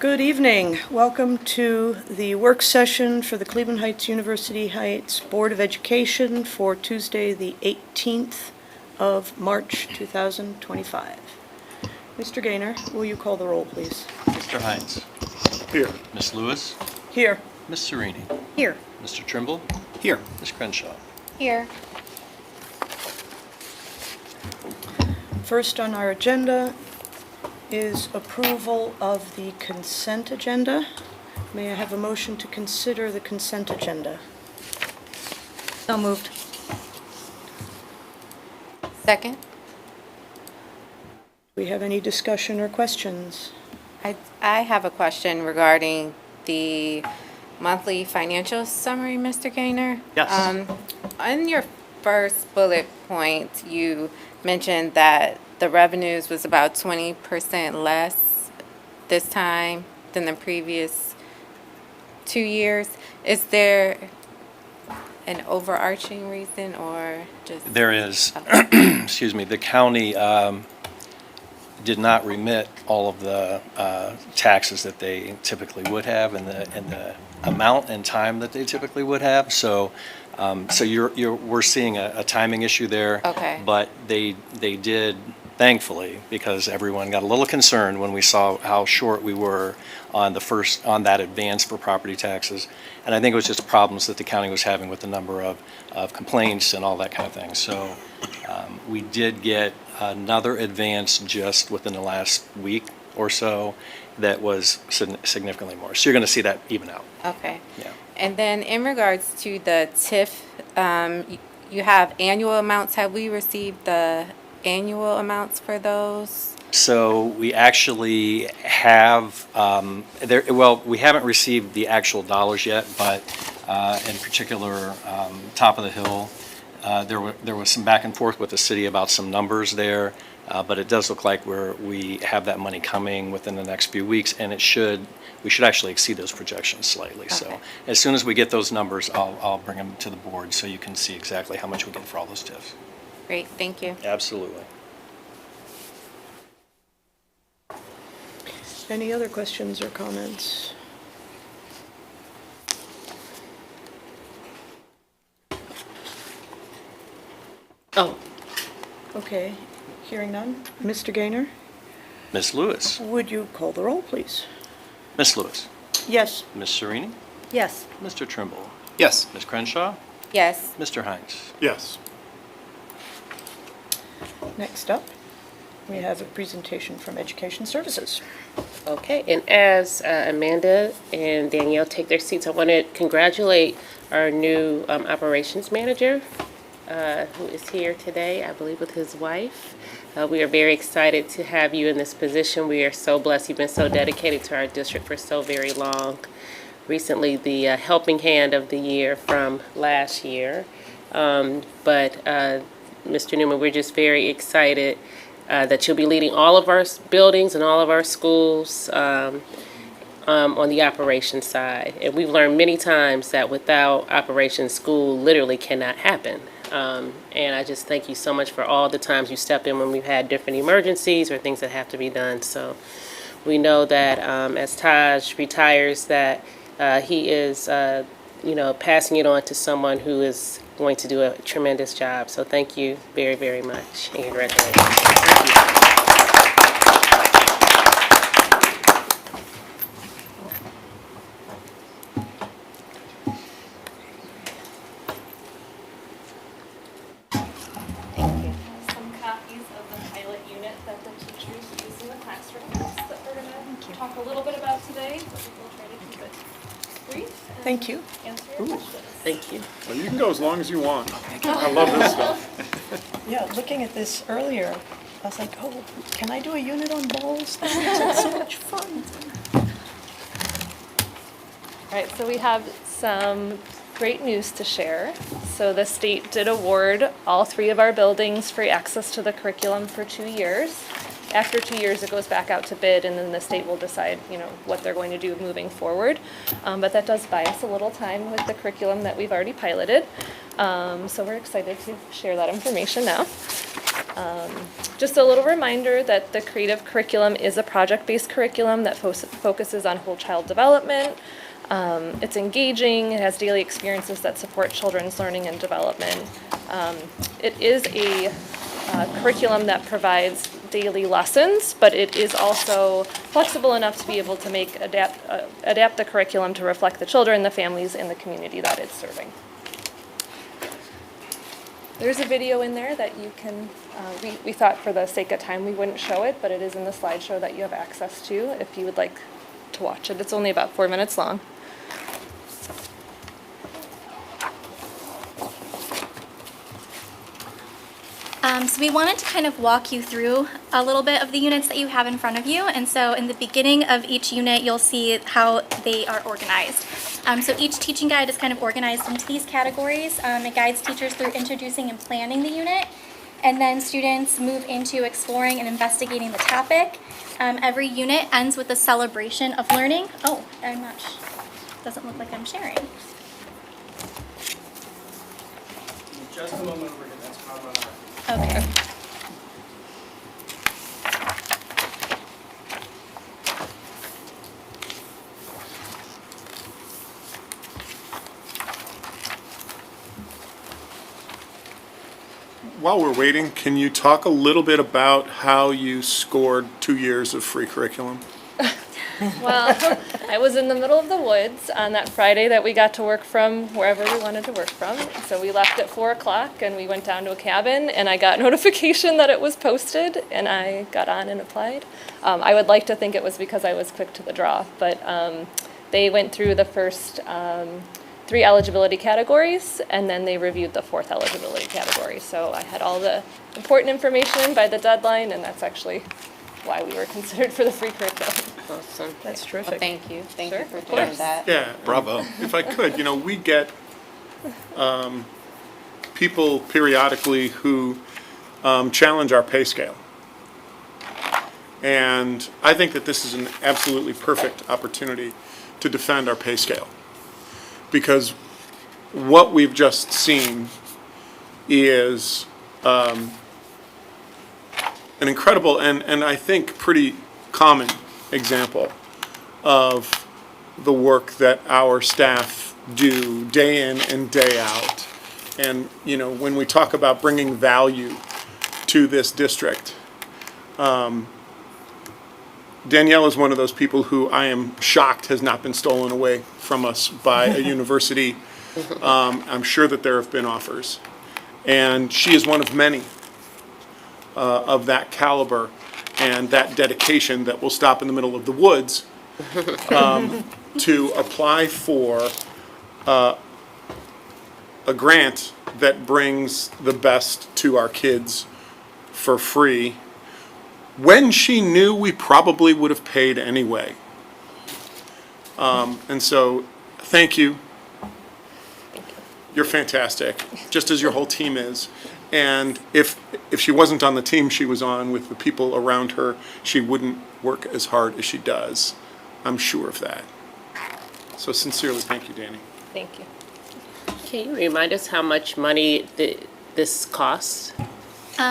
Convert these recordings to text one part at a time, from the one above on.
Good evening. Welcome to the work session for the Cleveland Heights University Heights Board of Education for Tuesday, the 18th of March, 2025. Mr. Gaynor, will you call the roll, please? Mr. Hines. Here. Ms. Lewis. Here. Ms. Serini. Here. Mr. Trimble. Here. Ms. Crenshaw. Here. First on our agenda is approval of the consent agenda. May I have a motion to consider the consent agenda? So moved. Second. Do we have any discussion or questions? I have a question regarding the monthly financial summary, Mr. Gaynor. Yes. On your first bullet point, you mentioned that the revenues was about 20% less this time than the previous 2 years. Is there an overarching reason or just? There is. Excuse me. The county did not remit all of the taxes that they typically would have and the amount and time that they typically would have. So we're seeing a timing issue there. Okay. But they did, thankfully, because everyone got a little concerned when we saw how short we were on that advance for property taxes. And I think it was just problems that the county was having with the number of complaints and all that kind of thing. So we did get another advance just within the last week or so that was significantly more. So you're going to see that even out. Okay. Yeah. And then in regards to the TIF, you have annual amounts. Have we received the annual amounts for those? So we actually have, we haven't received the actual dollars yet, but in particular, Top of the Hill, there was some back and forth with the city about some numbers there, but it does look like we have that money coming within the next few weeks, and we should actually exceed those projections slightly. Okay. So as soon as we get those numbers, I'll bring them to the board so you can see exactly how much we get for all those TIFs. Great, thank you. Absolutely. Any other questions or comments? Oh. Okay, hearing none. Mr. Gaynor, Ms. Lewis. would you call the roll, please? Ms. Lewis. Yes. Ms. Serini. Yes. Mr. Trimble. Yes. Ms. Crenshaw. Yes. Mr. Hines. Yes. Next up, we have a presentation from Education Services. Okay, and as Amanda and Danielle take their seats, I want to congratulate our new operations manager, who is here today, I believe, with his wife. We are very excited to have you in this position. We are so blessed. You've been so dedicated to our district for so very long. Recently, the helping hand of the year from last year. But Mr. Newman, we're just very excited that you'll be leading all of our buildings and all of our schools on the operations side. And we've learned many times that without operations, school literally cannot happen. And I just thank you so much for all the times you step in when we've had different emergencies or things that have to be done. So we know that as Taj retires, that he is, passing it on to someone who is going to do a tremendous job. So thank you very, very much, and congratulations. Thank you. Some copies of the pilot unit that the teachers use in the classrooms that we're going to talk a little bit about today, but we'll try to keep it brief. And Thank you. answer your questions. Thank you. Well, you can go as long as you want. I love this stuff. Yeah, looking at this earlier, I was like, oh, can I do a unit on balls? That's so much fun. All right, so we have some great news to share. So the state did award all 3 of our buildings free access to the curriculum for 2 years. After 2 years, it goes back out to bid, and then the state will decide, what they're going to do moving forward. But that does buy us a little time with the curriculum that we've already piloted. So we're excited to share that information now. Just a little reminder that the creative curriculum is a project-based curriculum that focuses on whole child development. It's engaging, it has daily experiences that support children's learning and development. It is a curriculum that provides daily lessons, but it is also flexible enough to be able to adapt the curriculum to reflect the children, the families, and the community that it's serving. There's a video in there that you can, we thought for the sake of time we wouldn't show it, but it is in the slideshow that you have access to if you would like to watch it. It's only about 4 minutes long. So we wanted to kind of walk you through a little bit of the units that you have in front of you. And so in the beginning of each unit, you'll see how they are organized. So each teaching guide is kind of organized into these categories. It guides teachers through introducing and planning the unit. And then students move into exploring and investigating the topic. Every unit ends with a celebration of learning. Oh, I'm not, doesn't look like I'm sharing. Just a moment, we're gonna, that's how I'm on. Okay. While we're waiting, can you talk a little bit about how you scored 2 years of free curriculum? Well, I was in the middle of the woods on that Friday that we got to work from wherever we wanted to work from. So we left at 4 o'clock and we went down to a cabin and I got notification that it was posted and I got on and applied. I would like to think it was because I was quick to the draw, but they went through the first 3 eligibility categories and then they reviewed the 4th eligibility category. So I had all the important information by the deadline and that's actually why we were considered for the free curriculum. Awesome. That's Well, terrific. thank you. Thank you Sure, for of doing course. that. Yeah. Bravo. If I could, we get people periodically who challenge our pay scale. And I think that this is an absolutely perfect opportunity to defend our pay scale. Because what we've just seen is an incredible and I think pretty common example of the work that our staff do day in and day out. And, when we talk about bringing value to this district, Danielle is one of those people who I am shocked has not been stolen away from us by a university. I'm sure that there have been offers. And she is one of many of that caliber and that dedication that will stop in the middle of the woods to apply for a grant that brings the best to our kids for free when she knew we probably would have paid anyway. And so, thank you. You're fantastic, just as your whole team is. And if she wasn't on the team she was on with the people around her, she wouldn't work as hard as she does. I'm sure of that. So sincerely, thank you, Danny. Thank you. Can you remind us how much money this costs?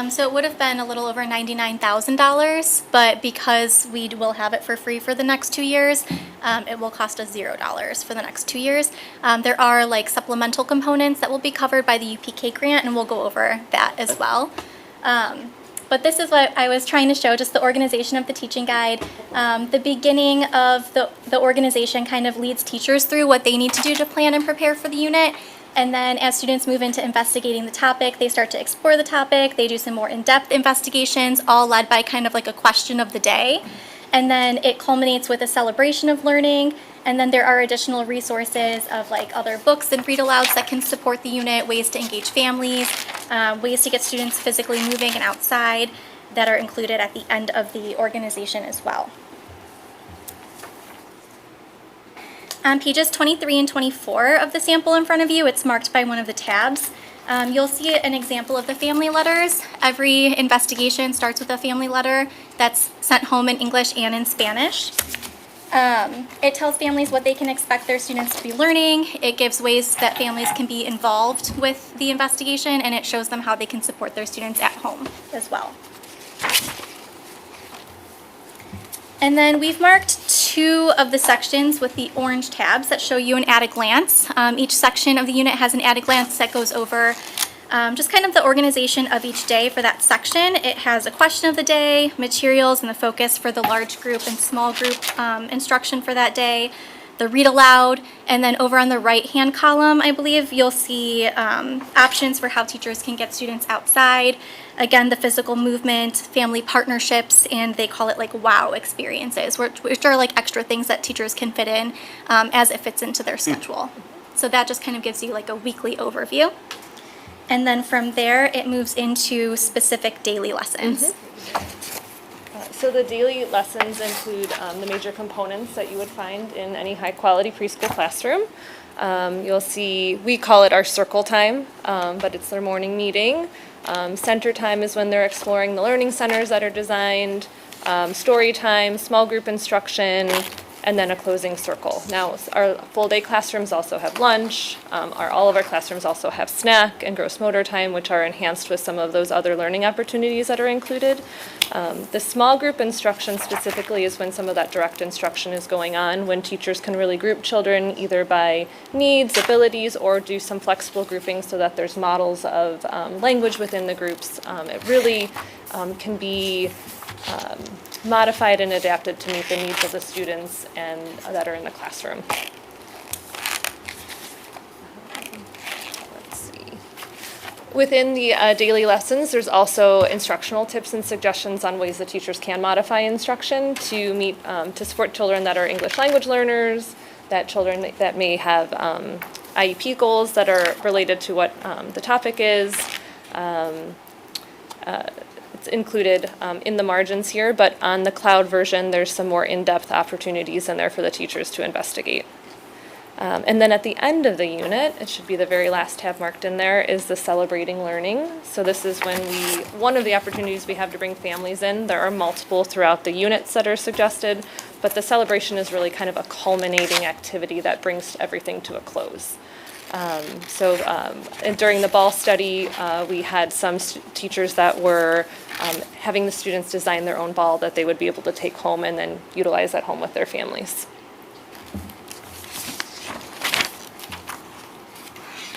So it would have been a little over $99,000, but because we will have it for free for the next 2 years, it will cost us $0 for the next 2 years. There are supplemental components that will be covered by the UPK grant, and we'll go over that as well. But this is what I was trying to show, just the organization of the teaching guide. The beginning of the organization kind of leads teachers through what they need to do to plan and prepare for the unit. And then as students move into investigating the topic, they start to explore the topic. They do some more in-depth investigations, all led by kind of like a question of the day. And then it culminates with a celebration of learning. And then there are additional resources of other books and read-alouds that can support the unit, ways to engage families, ways to get students physically moving and outside that are included at the end of the organization as well. On pages 23 and 24 of the sample in front of you, it's marked by one of the tabs. You'll see an example of the family letters. Every investigation starts with a family letter that's sent home in English and in Spanish. It tells families what they can expect their students to be learning. It gives ways that families can be involved with the investigation, and it shows them how they can support their students at home as well. And then we've marked 2 of the sections with the orange tabs that show you an at a glance. Each section of the unit has an at a glance that goes over just kind of the organization of each day for that section. It has a question of the day, materials, and the focus for the large group and small group instruction for that day, the read aloud, and then over on the right-hand column, I believe, you'll see options for how teachers can get students outside. Again, the physical movement, family partnerships, and they call it like wow experiences, which are like extra things that teachers can fit in as it fits into their schedule. So that just kind of gives you like a weekly overview. And then from there, it moves into specific daily lessons. So the daily lessons include the major components that you would find in any high-quality preschool classroom. You'll see, we call it our circle time, but it's their morning meeting. Center time is when they're exploring the learning centers that are designed. Story time, small group instruction, and then a closing circle. Now, our full-day classrooms also have lunch. All of our classrooms also have snack and gross motor time, which are enhanced with some of those other learning opportunities that are included. The small group instruction specifically is when some of that direct instruction is going on, when teachers can really group children either by needs, abilities, or do some flexible grouping so that there's models of language within the groups. It really can be modified and adapted to meet the needs of the students and that are in the classroom. Let's see. Within the daily lessons, there's also instructional tips and suggestions on ways that teachers can modify instruction to meet to support children that are English language learners, that children that may have IEP goals that are related to what the topic is. It's included in the margins here, but on the cloud version, there's some more in-depth opportunities in there for the teachers to investigate. And then at the end of the unit, it should be the very last tab marked in there, is the celebrating learning. So this is when one of the opportunities we have to bring families in. There are multiple throughout the units that are suggested, but the celebration is really kind of a culminating activity that brings everything to a close. And during the ball study, we had some teachers that were having the students design their own ball that they would be able to take home and then utilize at home with their families.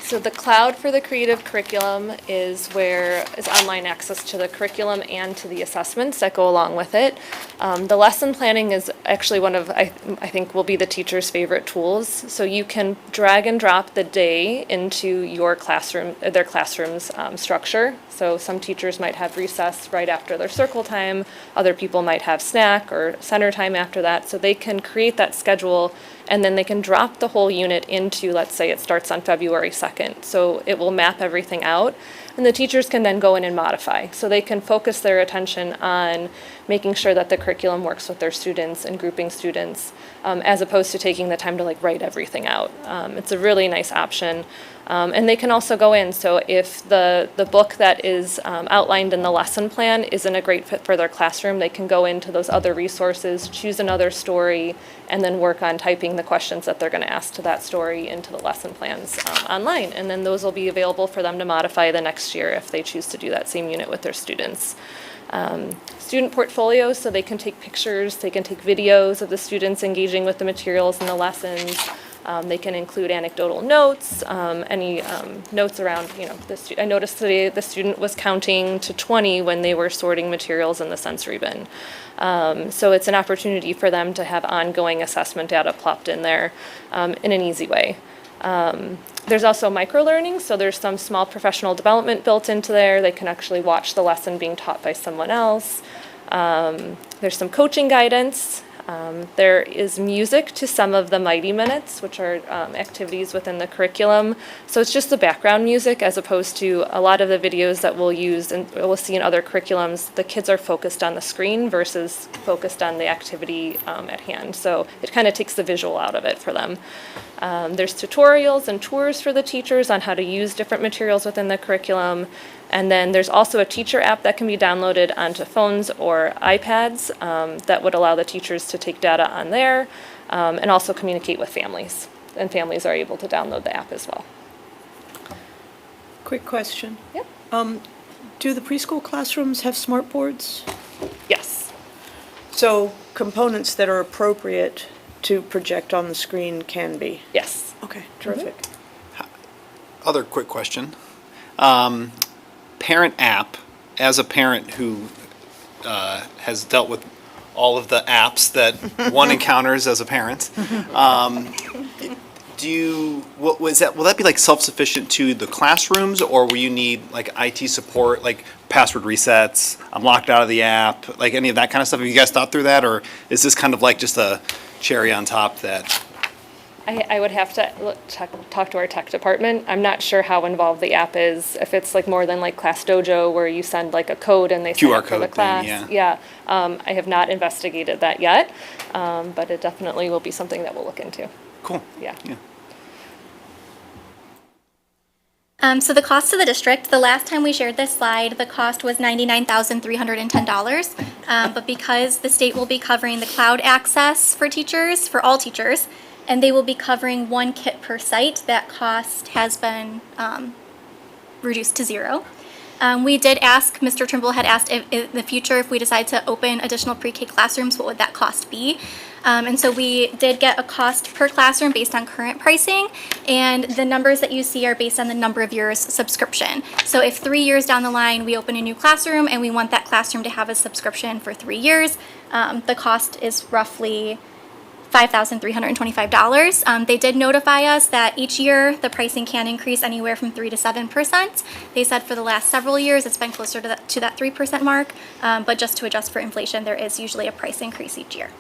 So the cloud for the creative curriculum is online access to the curriculum and to the assessments that go along with it. The lesson planning is actually one of, I think, will be the teacher's favorite tools. So you can drag and drop the day into your classroom, their classroom's structure. So some teachers might have recess right after their circle time. Other people might have snack or center time after that. So they can create that schedule, and then they can drop the whole unit into, let's say it starts on February 2nd. So it will map everything out, and the teachers can then go in and modify. So they can focus their attention on making sure that the curriculum works with their students and grouping students, as opposed to taking the time to write everything out. It's a really nice option. And they can also go in, so if the book that is outlined in the lesson plan isn't a great fit for their classroom, they can go into those other resources, choose another story, and then work on typing the questions that they're going to ask to that story into the lesson plans online. And then those will be available for them to modify the next year if they choose to do that same unit with their students. Student portfolios, so they can take pictures, they can take videos of the students engaging with the materials and the lessons. They can include anecdotal notes, any notes around, I noticed today the student was counting to 20 when they were sorting materials in the sensory bin. So it's an opportunity for them to have ongoing assessment data plopped in there in an easy way. There's also micro-learning, so there's some small professional development built into there. They can actually watch the lesson being taught by someone else. There's some coaching guidance. There is music to some of the Mighty Minutes, which are activities within the curriculum. So it's just the background music, as opposed to a lot of the videos that we'll use and we'll see in other curriculums. The kids are focused on the screen versus focused on the activity at hand. So it kind of takes the visual out of it for them. There's tutorials and tours for the teachers on how to use different materials within the curriculum. And then there's also a teacher app that can be downloaded onto phones or iPads that would allow the teachers to take data on there and also communicate with families. And families are able to download the app as well. Quick question. Yep. Do the preschool classrooms have smart boards? Yes. So components that are appropriate to project on the screen can be? Yes. Okay, terrific. Other quick question. Parent app, as a parent who has dealt with all of the apps that one encounters as a parent, will that be like self-sufficient to the classrooms, or will you need like IT support, like password resets, I'm locked out of the app, like any of that kind of stuff? Have you guys thought through that, or is this kind of like just a cherry on top that? I would have to talk to our tech department. I'm not sure how involved the app is. If it's like more than like Class Dojo where you send like a code and they sign QR up for the code thing, class. yeah. Yeah. I have not investigated that yet, but it definitely will be something that we'll look into. Cool. Yeah. So the cost to the district, the last time we shared this slide, the cost was $99,310. But because the state will be covering the cloud access for teachers, for all teachers, and they will be covering one kit per site, that cost has been reduced to zero. We did ask, Mr. Trimble had asked if in the future, if we decide to open additional pre-K classrooms, what would that cost be? And so we did get a cost per classroom based on current pricing, and the numbers that you see are based on the number of years subscription. So if 3 years down the line, we open a new classroom and we want that classroom to have a subscription for 3 years, the cost is roughly $5,325. They did notify us that each year the pricing can increase anywhere from 3 to 7%. They said for the last several years it's been closer to that 3% mark, but just to adjust for inflation, there is usually a price increase each year.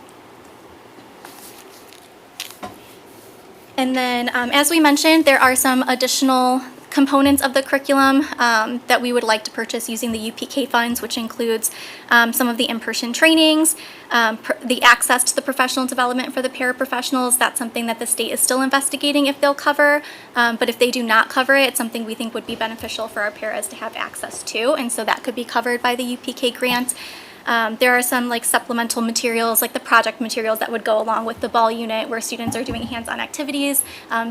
And then, as we mentioned, there are some additional components of the curriculum that we would like to purchase using the UPK funds, which includes some of the in-person trainings, the access to the professional development for the paraprofessionals. That's something that the state is still investigating if they'll cover, but if they do not cover it, it's something we think would be beneficial for our paras to have access to, and so that could be covered by the UPK grant. There are some like supplemental materials, like the project materials that would go along with the ball unit where students are doing hands-on activities,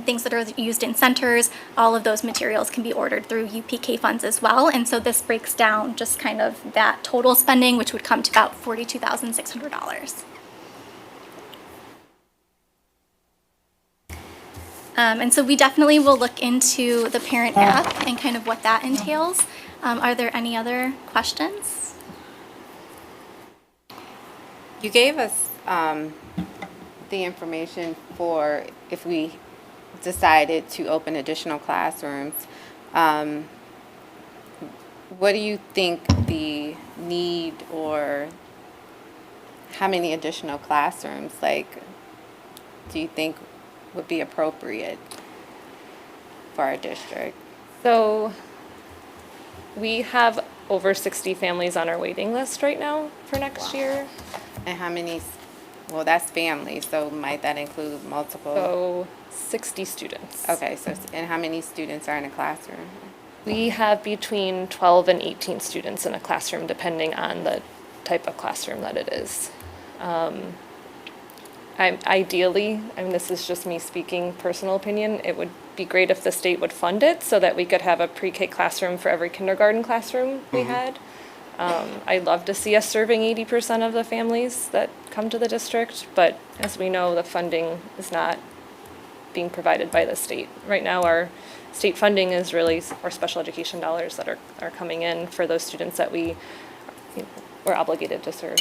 things that are used in centers. All of those materials can be ordered through UPK funds as well. And so this breaks down just kind of that total spending, which would come to about $42,600. And so we definitely will look into the parent app and kind of what that entails. Are there any other questions? You gave us the information for if we decided to open additional classrooms. What do you think the need, or how many additional classrooms, like, do you think would be appropriate for our district? So we have over 60 families on our waiting list right now for next year. And how many, well, that's family, so might that include multiple? So 60 students. Okay, so, and how many students are in a classroom? We have between 12 and 18 students in a classroom, depending on the type of classroom that it is. Ideally, this is just me speaking personal opinion, it would be great if the state would fund it so that we could have a pre-K classroom for every kindergarten classroom we had. I'd love to see us serving 80% of the families that come to the district, but as we know, the funding is not being provided by the state. Right now, our state funding is really our special education dollars that are coming in for those students that we're obligated to serve.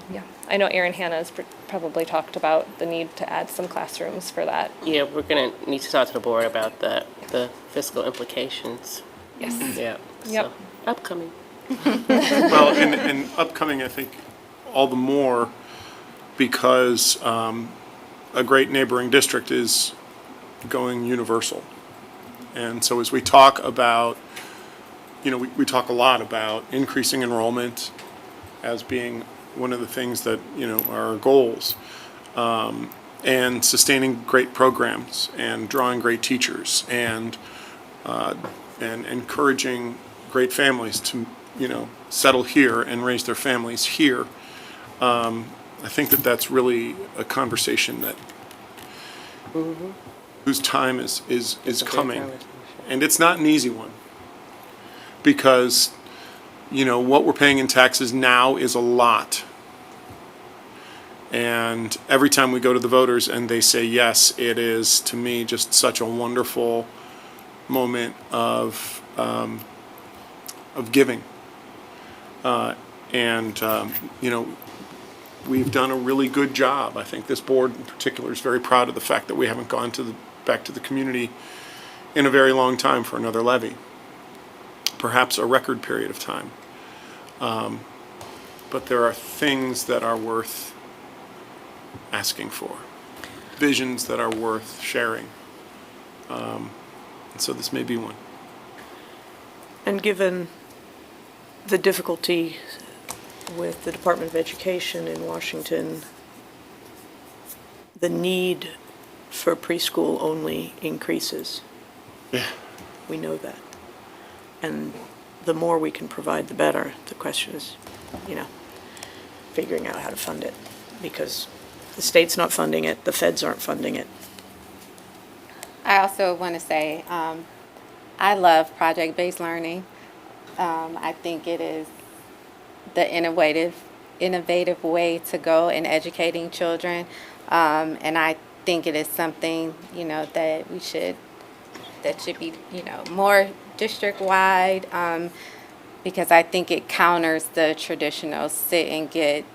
Yeah, I know Erin Hanna has probably talked about the need to add some classrooms for that. Yeah, we're gonna need to talk to the board about that, the fiscal implications. Yes. Yeah. Yep. So, upcoming. Well, and upcoming, I think, all the more because a great neighboring district is going universal. And so as we talk about, we talk a lot about increasing enrollment as being one of the things that, are our goals, and sustaining great programs and drawing great teachers and and encouraging great families to, settle here and raise their families here. I think that that's really a conversation that whose time is coming. And it's not an easy one. Because, what we're paying in taxes now is a lot. And every time we go to the voters and they say yes, it is, to me, just such a wonderful moment of giving. We've done a really good job. I think this board in particular is very proud of the fact that we haven't gone back to the community in a very long time for another levy. Perhaps a record period of time. But there are things that are worth asking for, visions that are worth sharing. And so this may be one. And given the difficulty with the Department of Education in Washington, the need for preschool only increases. Yeah. We know that. And the more we can provide, the better. The question is, figuring out how to fund it, because the state's not funding it, the feds aren't funding it. I also want to say, I love project-based learning. I think it is the innovative way to go in educating children. And I think it is something, that should be, more district-wide, because I think it counters the traditional sit and get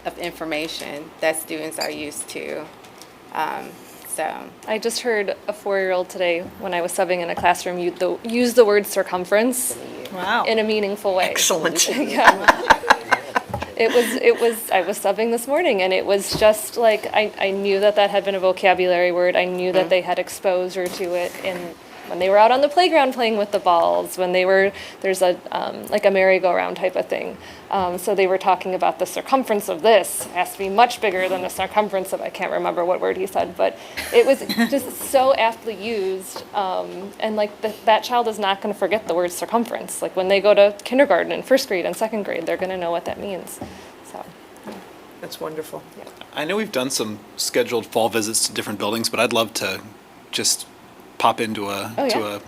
of information that students are used to. I just heard a 4-year-old today, when I was subbing in a classroom, use the word circumference Wow. in a meaningful way. Excellent. I was subbing this morning, and it was just like, I knew that had been a vocabulary word. I knew that they had exposure to it when they were out on the playground playing with the balls, there's like a merry-go-round type of thing. So they were talking about the circumference of this has to be much bigger than the circumference of, I can't remember what word he said, but it was just so aptly used. And like that child is not going to forget the word circumference. Like when they go to kindergarten and first grade and second grade, they're going to know what that means. So. That's wonderful. I know we've done some scheduled fall visits to different buildings, but I'd love to just pop into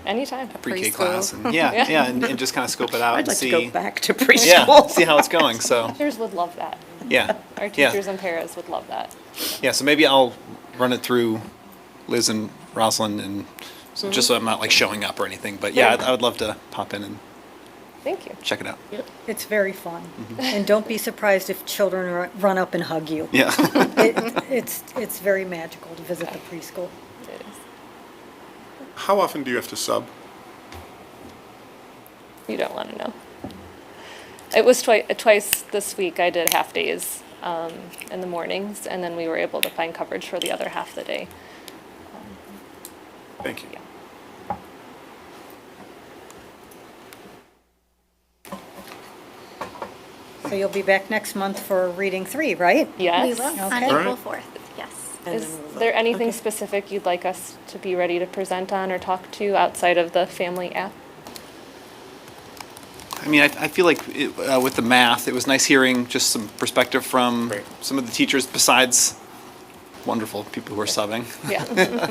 Anytime. pre-K Preschool. class and and just kind of scope it out I'd and like see. to go back to preschool. See how it's going. So Teachers would love that. yeah, Our teachers and paras would love that. yeah. So maybe I'll run it through Liz and Rosalind, and just so I'm not like showing up or anything. But yeah, I would love to pop in and Thank you. check it out. It's very fun. And don't be surprised if children run up and hug you. Yeah. It's very magical to visit the preschool. It is. How often do you have to sub? You don't want to know. It was twice this week. I did half days in the mornings, and then we were able to find coverage for the other half of the day. Thank you. So you'll be back next month for reading 3, right? Yes. We will, on Okay. April All right. 4th, yes. Is there anything specific you'd like us to be ready to present on or talk to outside of the family app? I mean, I feel like with the math, it was nice hearing just some perspective from some of the teachers besides wonderful people who are subbing. Yeah.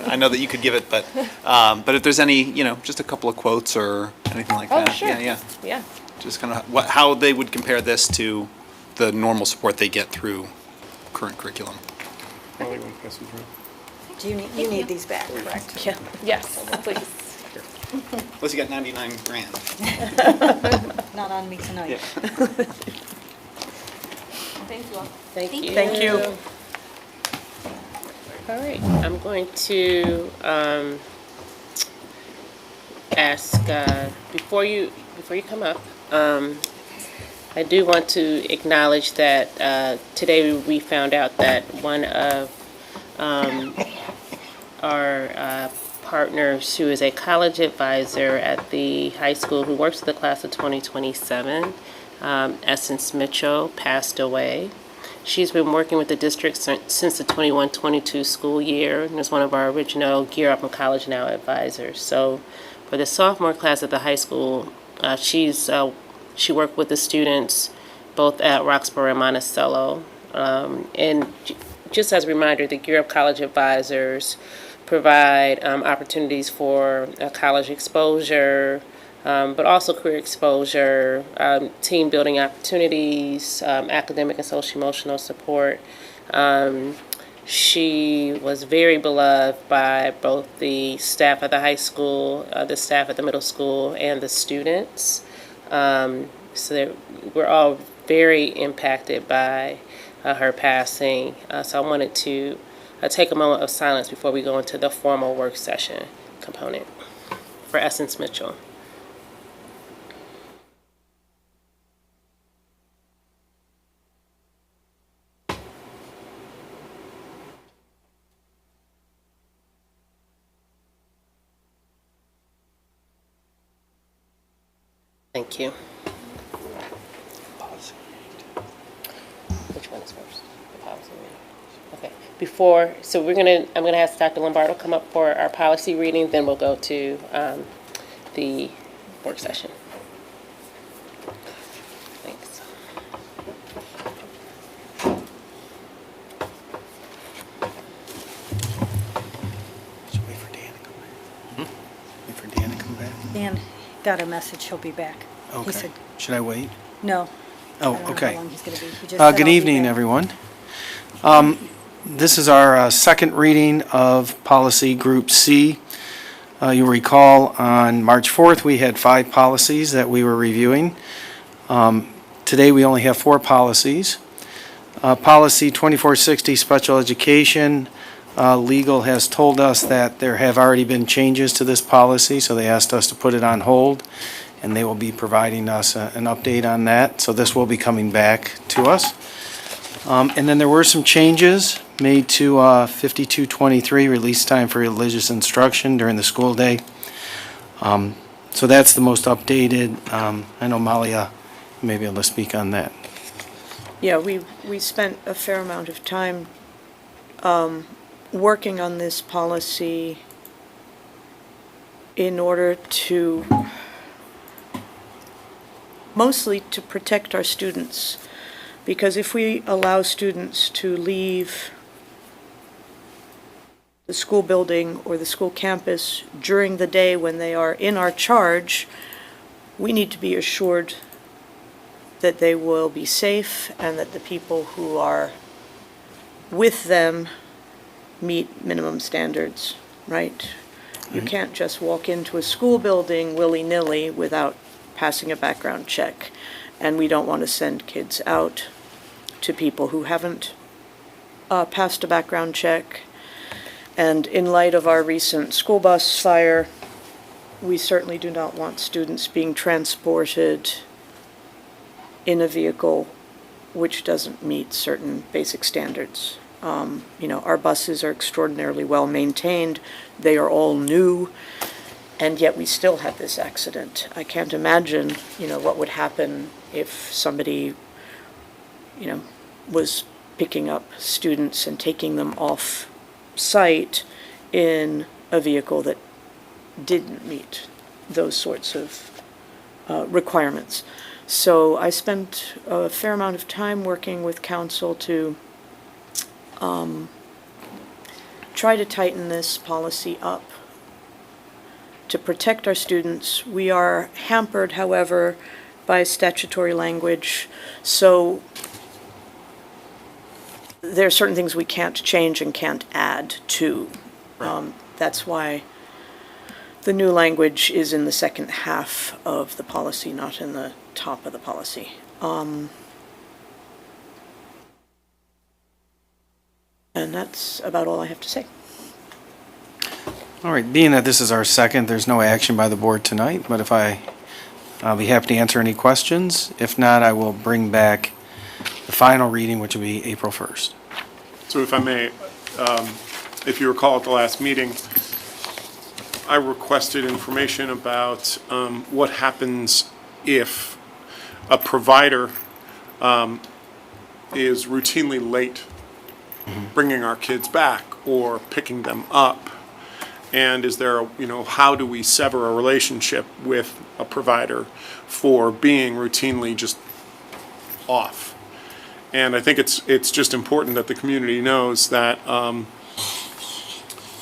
I know that you could give it, but if there's any, just a couple of quotes or anything like Oh, that. sure. Yeah. Yeah. Just kind of how they would compare this to the normal support they get through current curriculum. Do you need these back, correct? Yeah. Yes, please. Plus, you got 99 grand. Not on me tonight. Thank you all. Thank you. Thank you. All right, I'm going to ask, before you come up, I do want to acknowledge that today we found out that one of our partners, who is a college advisor at the high school, who works with the class of 2027, Essence Mitchell, passed away. She's been working with the district since the 21-22 school year, and is one of our original Gear Up in College Now advisors. So For the sophomore class at the high school, she worked with the students both at Roxborough and Monticello. Just as a reminder, the Gear Up College advisors provide opportunities for college exposure, but also career exposure, team building opportunities, academic and social emotional support. She was very beloved by both the staff at the high school, the staff at the middle school, and the students. So we're all very impacted by her passing. So I wanted to take a moment of silence before we go into the formal work session component for Essence Mitchell. Thank you. Which one is first? The policy reading. Okay. I'm gonna ask Dr. Lombardo come up for our policy reading, then we'll go to the work session. Thanks. Should wait for Dan to come back. Wait for Dan to come back. Dan got a message, he'll be back. He Okay. said, Should I wait? no. Oh, I don't know okay. how long he's gonna be. He just said, "I'll Good be evening, back." everyone. This is our second reading of Policy Group C. You'll recall on March 4th, we had 5 policies that we were reviewing. Today, we only have 4 policies. Policy 2460, Special Education. Legal has told us that there have already been changes to this policy, so they asked us to put it on hold, and they will be providing us an update on that. So this will be coming back to us. And then there were some changes made to 5223, release time for religious instruction during the school day. So that's the most updated. I know Malia may be able to speak on that. Yeah, we spent a fair amount of time working on this policy in order to, mostly to protect our students. Because if we allow students to leave the school building or the school campus during the day when they are in our charge, we need to be assured that they will be safe and that the people who are with them meet minimum standards, right? You can't just walk into a school building willy-nilly without passing a background check. And we don't want to send kids out to people who haven't passed a background check. And in light of our recent school bus fire, we certainly do not want students being transported in a vehicle which doesn't meet certain basic standards. Our buses are extraordinarily well maintained. They are all new, and yet we still had this accident. I can't imagine, what would happen if somebody, was picking up students and taking them off site in a vehicle that didn't meet those sorts of requirements. So I spent a fair amount of time working with council to try to tighten this policy up to protect our students. We are hampered, however, by statutory language, so there are certain things we can't change and can't add to. That's why the new language is in the second half of the policy, not in the top of the policy. And that's about all I have to say. All right, being that this is our second, there's no action by the board tonight, but I'll be happy to answer any questions. If not, I will bring back the final reading, which will be April 1st. So if I may, if you recall at the last meeting, I requested information about what happens if a provider is routinely late bringing our kids back or picking them up. And is there, how do we sever a relationship with a provider for being routinely just off? And I think it's just important that the community knows that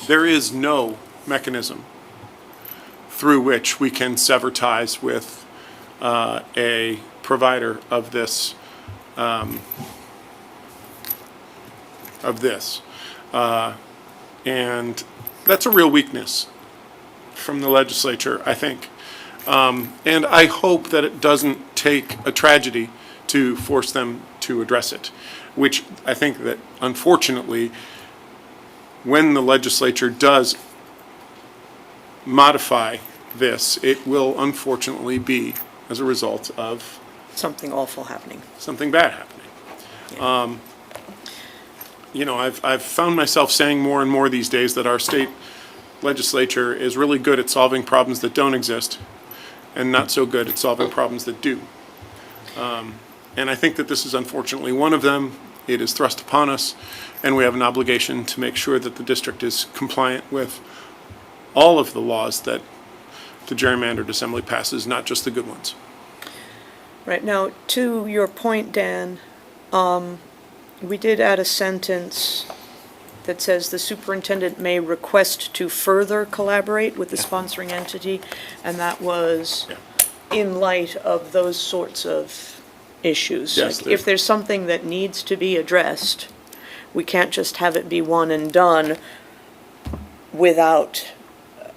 there is no mechanism through which we can sever ties with a provider of this. And that's a real weakness from the legislature, I think. And I hope that it doesn't take a tragedy to force them to address it, which I think that unfortunately, when the legislature does modify this, it will unfortunately be as a result of Something awful happening. something bad happening. I've found myself saying more and more these days that our state legislature is really good at solving problems that don't exist and not so good at solving problems that do. And I think that this is unfortunately one of them. It is thrust upon us, and we have an obligation to make sure that the district is compliant with all of the laws that the gerrymandered assembly passes, not just the good ones. Right, now, to your point, Dan, we did add a sentence that says the superintendent may request to further collaborate with the sponsoring entity, and that was in light of those sorts of issues. Yes, Like, if there's something that needs to be addressed, we can't just have it be one and done without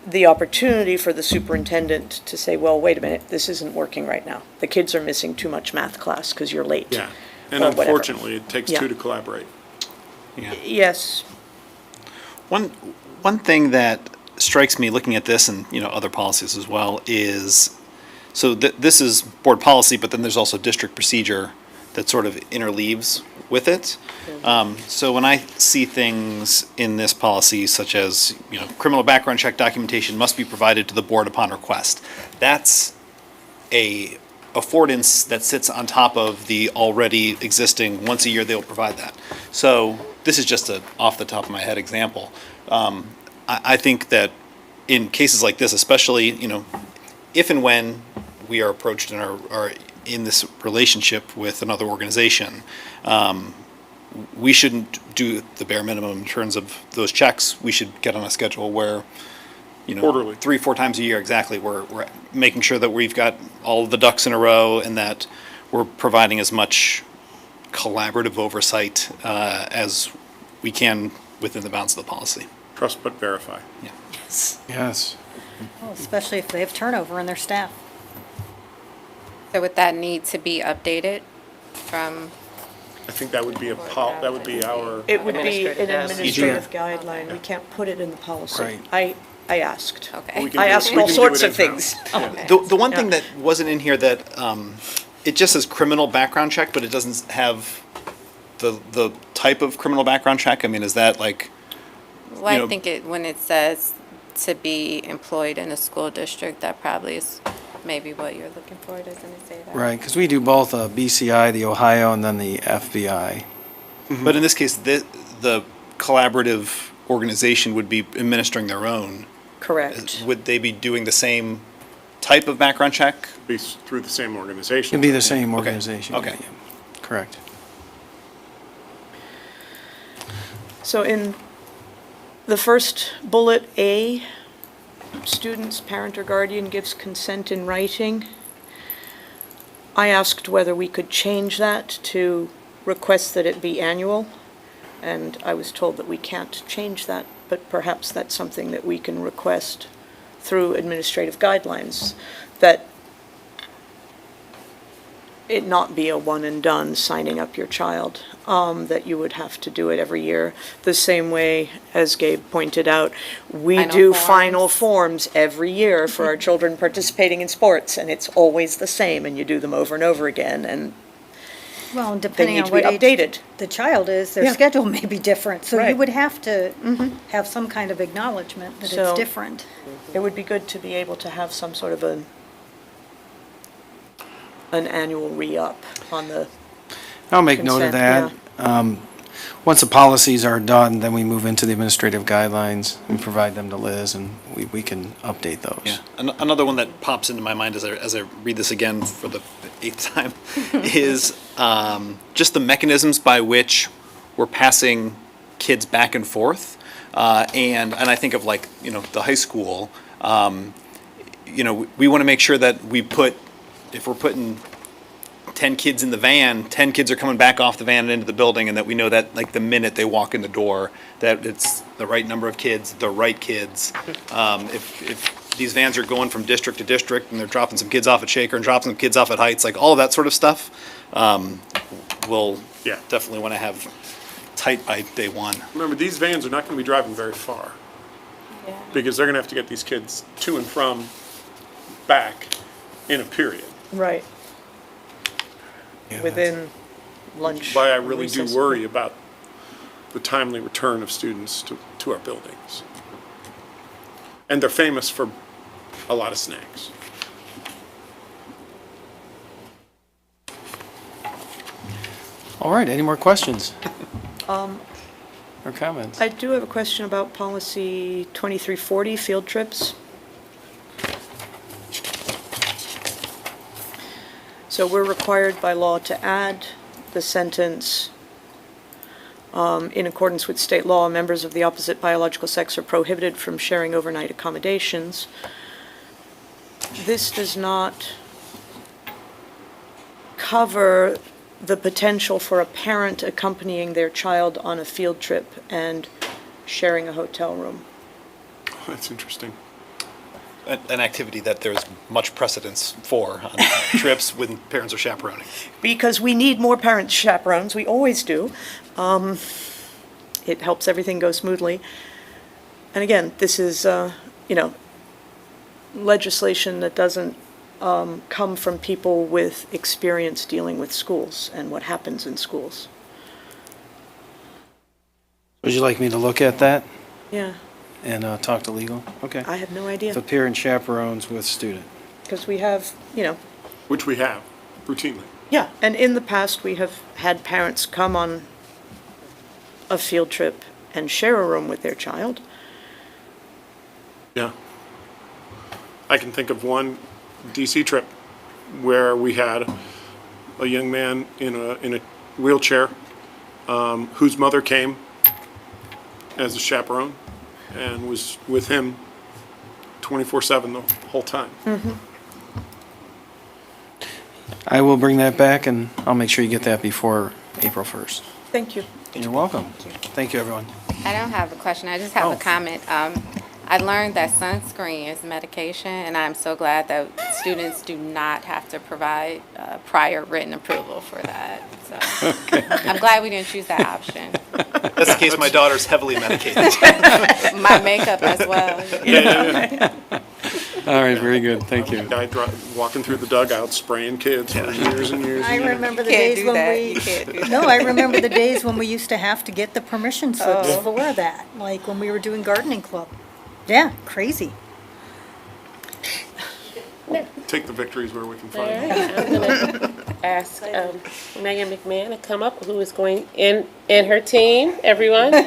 the opportunity for the superintendent to say, well, wait a minute, this isn't working right now. The kids are missing too much math class because you're late. Yeah, and or whatever. unfortunately, it takes Yeah. two to collaborate. Yes, One thing that strikes me looking at this and, other policies as well is, so this is board policy, but then there's also district procedure that sort of interleaves with it. So when I see things in this policy such as, criminal background check documentation must be provided to the board upon request, that's a affordance that sits on top of the already existing, once a year they'll provide that. So this is just a off the top of my head example. I think that in cases like this, especially, if and when we are approached and are in this relationship with another organization, we shouldn't do the bare minimum in terms of those checks. We should get on a schedule where, Quarterly. 3-4 times a year, exactly, we're making sure that we've got all of the ducks in a row and that we're providing as much collaborative oversight as we can within the bounds of the policy. Trust but verify. Yes. Well, especially if they have turnover in their staff. So would that need to be updated from, I think that would be that would be our, it would be an Administrative administrative guideline. We can't put it in the policy. I asked. okay. We can I do- asked we all can do sorts it of in-house. things. The one thing Yeah. that wasn't in here that, it just says criminal background check, but it doesn't have the type of criminal background check. I mean, is that like, Well, I know- think when it says to be employed in a school district, that probably is maybe what you're looking for, doesn't it say that? Right, because we do both BCI, the Ohio, and then the FBI. but in this case, the collaborative organization would be administering their own. Correct. Would they be doing the same type of background check? be through the same organization. It'd be the same Okay, organization. okay. yeah, correct. So in the first bullet, A, student's parent or guardian gives consent in writing. I asked whether we could change that to request that it be annual, and I was told that we can't change that, but perhaps that's something that we can request through administrative guidelines, that it not be a one and done signing up your child, that you would have to do it every year. The same way, as Gabe pointed out, we Final do forms. final forms every year for our children participating in sports, and it's always the same, and you do them over and over again, and Well, and they depending need on to be what age updated. the child is, their Yeah. schedule may be different. So you Right. would have to have some kind of acknowledgement that So- it's different. It would be good to be able to have some sort of an annual re-up on the I'll make note of Consent, that. once the policies are done, then we move into the administrative guidelines and provide them to Liz, and we can update those. Yeah, another one that pops into my mind as I read this again for the 8th time is just the mechanisms by which we're passing kids back and forth. And I think of like, the high school, we want to make sure that if we're putting 10 kids in the van, 10 kids are coming back off the van and into the building, and that we know that like the minute they walk in the door, that it's the right number of kids, the right kids. If these vans are going from district to district and they're dropping some kids off at Shaker and dropping some kids off at Heights, like all of that sort of stuff, we'll definitely want to have tight by day one. Remember, these vans are not going to be driving very far. Because they're going to have to get these kids to and from back in a period. Right. Within lunch. Why I really recess. do worry about the timely return of students to our buildings. And they're famous for a lot of snacks. All right, any more questions? Or comments? I do have a question about policy 2340, field trips. So we're required by law to add the sentence, in accordance with state law, members of the opposite biological sex are prohibited from sharing overnight accommodations. This does not cover the potential for a parent accompanying their child on a field trip and sharing a hotel room. That's interesting. An activity that there's much precedence for on trips when parents are chaperoning. Because we need more parent chaperones, we always do. It helps everything go smoothly. And again, this is, legislation that doesn't come from people with experience dealing with schools and what happens in schools. Would you like me to look at that Yeah, and talk to legal? Okay. I have no idea, The parent chaperones with student. because we have, Which we have routinely. yeah, and in the past, we have had parents come on a field trip and share a room with their child. Yeah. I can think of one DC trip where we had a young man in a wheelchair whose mother came as a chaperone and was with him 24/7 the whole time. I will bring that back, and I'll make sure you get that before April 1st. Thank you. You're welcome. Thank you, everyone. I don't have a question, I just have Oh. a comment. I learned that sunscreen is medication, and I'm so glad that students do not have to provide prior written approval for that. So I'm glad we didn't choose that option. That's the case, my daughter's heavily medicated. My makeup as well. All right, very good. Thank you. Guy walking through the dugout spraying kids for years and years I and years. remember the Can't days do that. when You can't do we, that. no, I remember the days when we used to have to get the permission slips Oh. for that, like when we were doing gardening club. Yeah, crazy. Take the victories where we can All find right, them. I'm gonna ask Megan McMahon to come up, who is going in her team, everyone. Team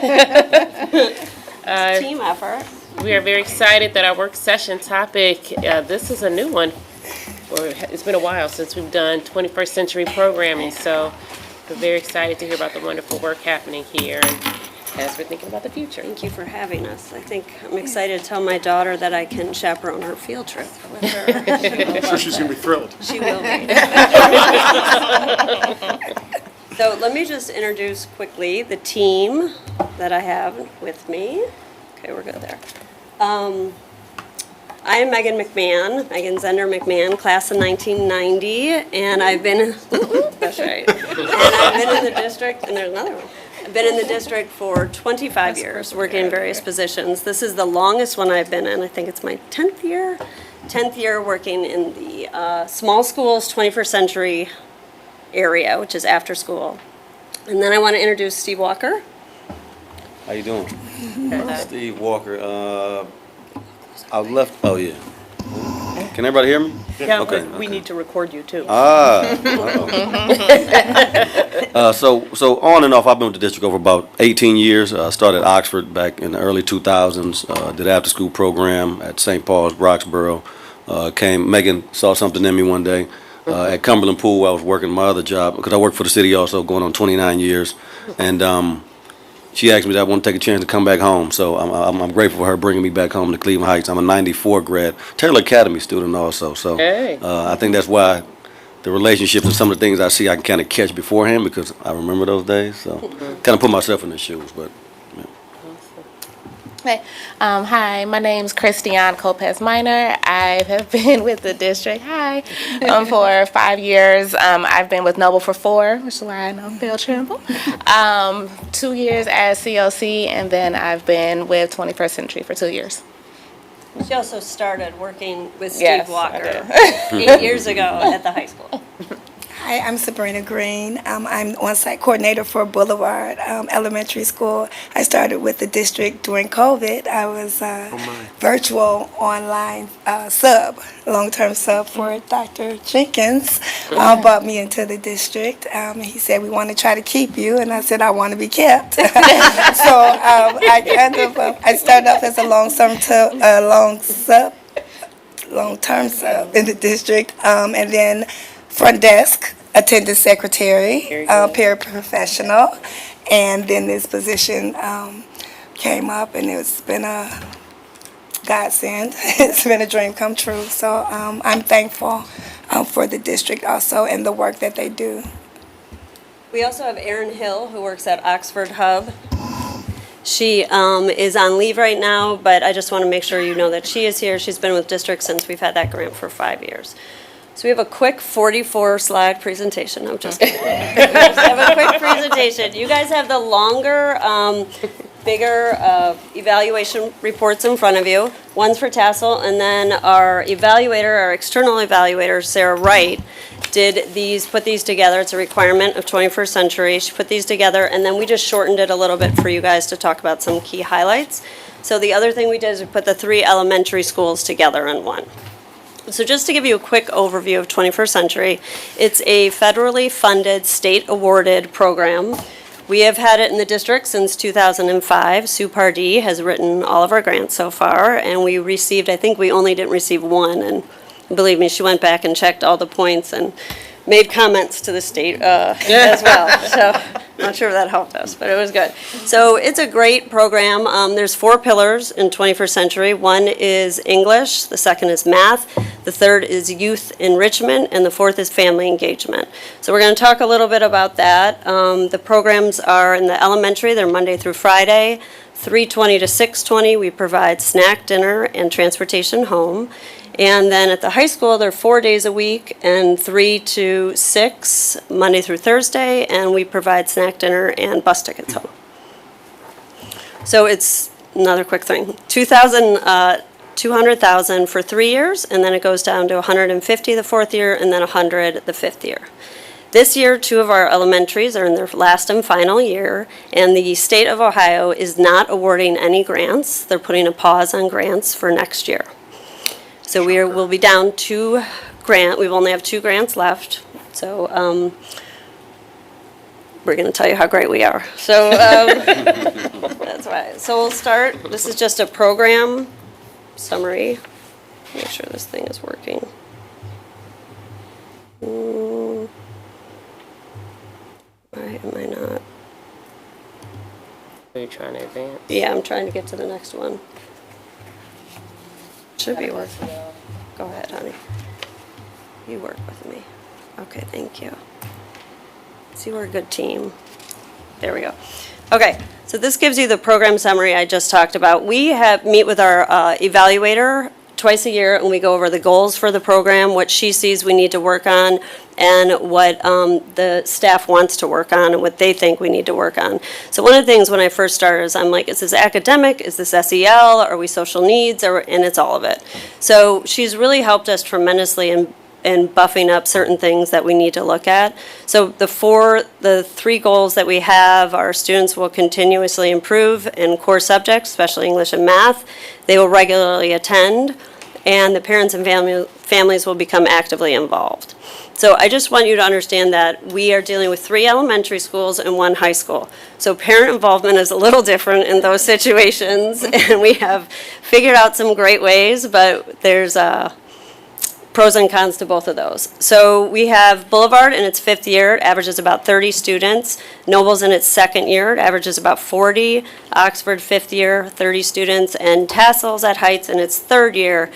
effort. We are very excited that our work session topic, this is a new one. It's been a while since we've done 21st century programming, so we're very excited to hear about the wonderful work happening here and as we're thinking about the future. Thank you for having us. I think I'm excited to tell my daughter that I can chaperone her field trip with her. I'm sure she's going to be thrilled. She will be. So let me just introduce quickly the team that I have with me. Okay, we're good there. I am Megan McMahon, Megan Zender McMahon, class of 1990, and I've been, that's right. And I've been in the district, and there's another one. I've been in the district for 25 years, working in various positions. This is the longest one I've been in. I think it's my 10th year. 10th year working in the small schools, 21st century area, which is after school. And then I want to introduce Steve Walker. How you doing? Steve Walker. I left. Oh yeah. Can everybody hear me? Yeah, Okay, but we okay. need to record you too. So on and off, I've been with the district over about 18 years. Started at Oxford back in the early 2000s. Did after-school program at St. Paul's, Roxborough. Megan saw something in me one day. At Cumberland Pool, I was working my other job, because I worked for the city also, going on 29 years. And she asked me that I want to take a chance to come back home. So I'm grateful for her bringing me back home to Cleveland Heights. I'm a 94 grad, Taylor Academy student also. So Hey. I think that's why the relationships and some of the things I see, I can kind of catch beforehand, because I remember those days. So kind of put myself in their shoes. But Hey, hi, my name's Christiane Lopez Minor. I have been with the district, for 5 years. I've been with Noble for 4, which is why I know Bill Trimble. 2 years as COC, and then I've been with 21st Century for 2 years. She also started working with Steve Yes, I Walker did. 8 years ago at the high school. Hi, I'm Sabrina Green. I'm on-site coordinator for Boulevard Elementary School. I started with the district during COVID. I was virtual online long-term sub for Dr. Jenkins. Brought me into the district. He said, we want to try to keep you, and I said, I want to be kept. So I started off as a long-term sub in the district, and then front desk, attendant secretary, paraprofessional, and then this position came up, and it's been a godsend. It's been a dream come true. So I'm thankful for the district also and the work that they do. We also have Erin Hill, who works at Oxford Hub. She is on leave right now, but I just want to make sure you know that she is here. She's been with district since we've had that grant for 5 years. So we have a quick 44-slide presentation. I'm just kidding. We just have a quick presentation. You guys have the longer, bigger evaluation reports in front of you. One's for Tassel, and then our evaluator, our external evaluator, Sarah Wright, put these together. It's a requirement of 21st Century. She put these together, and then we just shortened it a little bit for you guys to talk about some key highlights. So the other thing we did is we put the 3 elementary schools together in one. So just to give you a quick overview of 21st Century, it's a federally funded, state-awarded program. We have had it in the district since 2005. Sue Pardee has written all of our grants so far, and we received, I think we only didn't receive one, and believe me, she went back and checked all the points and made comments to the state as well. So not sure if that helped us, but it was good. So it's a great program. There's 4 pillars in 21st Century. One is English, the second is math, the third is youth enrichment, and the fourth is family engagement. So we're going to talk a little bit about that. The programs are in the elementary, they're Monday through Friday, 3:20 to 6:20. We provide snack, dinner, and transportation home. And then at the high school, they're 4 days a week and 3 to 6, Monday through Thursday, and we provide snack, dinner, and bus tickets home. So it's another quick thing, 200,000 for 3 years, and then it goes down to 150 the 4th year, and then 100 the 5th year. This year, 2 of our elementaries are in their last and final year, and the state of Ohio is not awarding any grants. They're putting a pause on grants for next year. So we'll be down 2 grants. We only have 2 grants left. So we're going to tell you how great we are. So that's why. So we'll start. This is just a program summary. Make sure this thing is working. Why am I not? Are you trying to advance? Yeah, I'm trying to get to the next one. Should be working. Go ahead, honey. You work with me. Okay, thank you. See, we're a good team. There we go. Okay, so this gives you the program summary I just talked about. We meet with our evaluator twice a year, and we go over the goals for the program, what she sees we need to work on, and what the staff wants to work on, and what they think we need to work on. So one of the things when I first started is I'm like, is this academic? Is this SEL? Are we social needs? And it's all of it. So she's really helped us tremendously in buffing up certain things that we need to look at. So the 3 goals that we have, our students will continuously improve in core subjects, especially English and math. They will regularly attend. and the parents and families will become actively involved. So I just want you to understand that we are dealing with 3 elementary schools and 1 high school. So parent involvement is a little different in those situations, and we have figured out some great ways, but there's pros and cons to both of those. So we have Boulevard in its 5th year, it averages about 30 students. Noble's in its 2nd year, it averages about 40. Oxford 5th year, 30 students. And Tassel's at Heights in its 3rd year.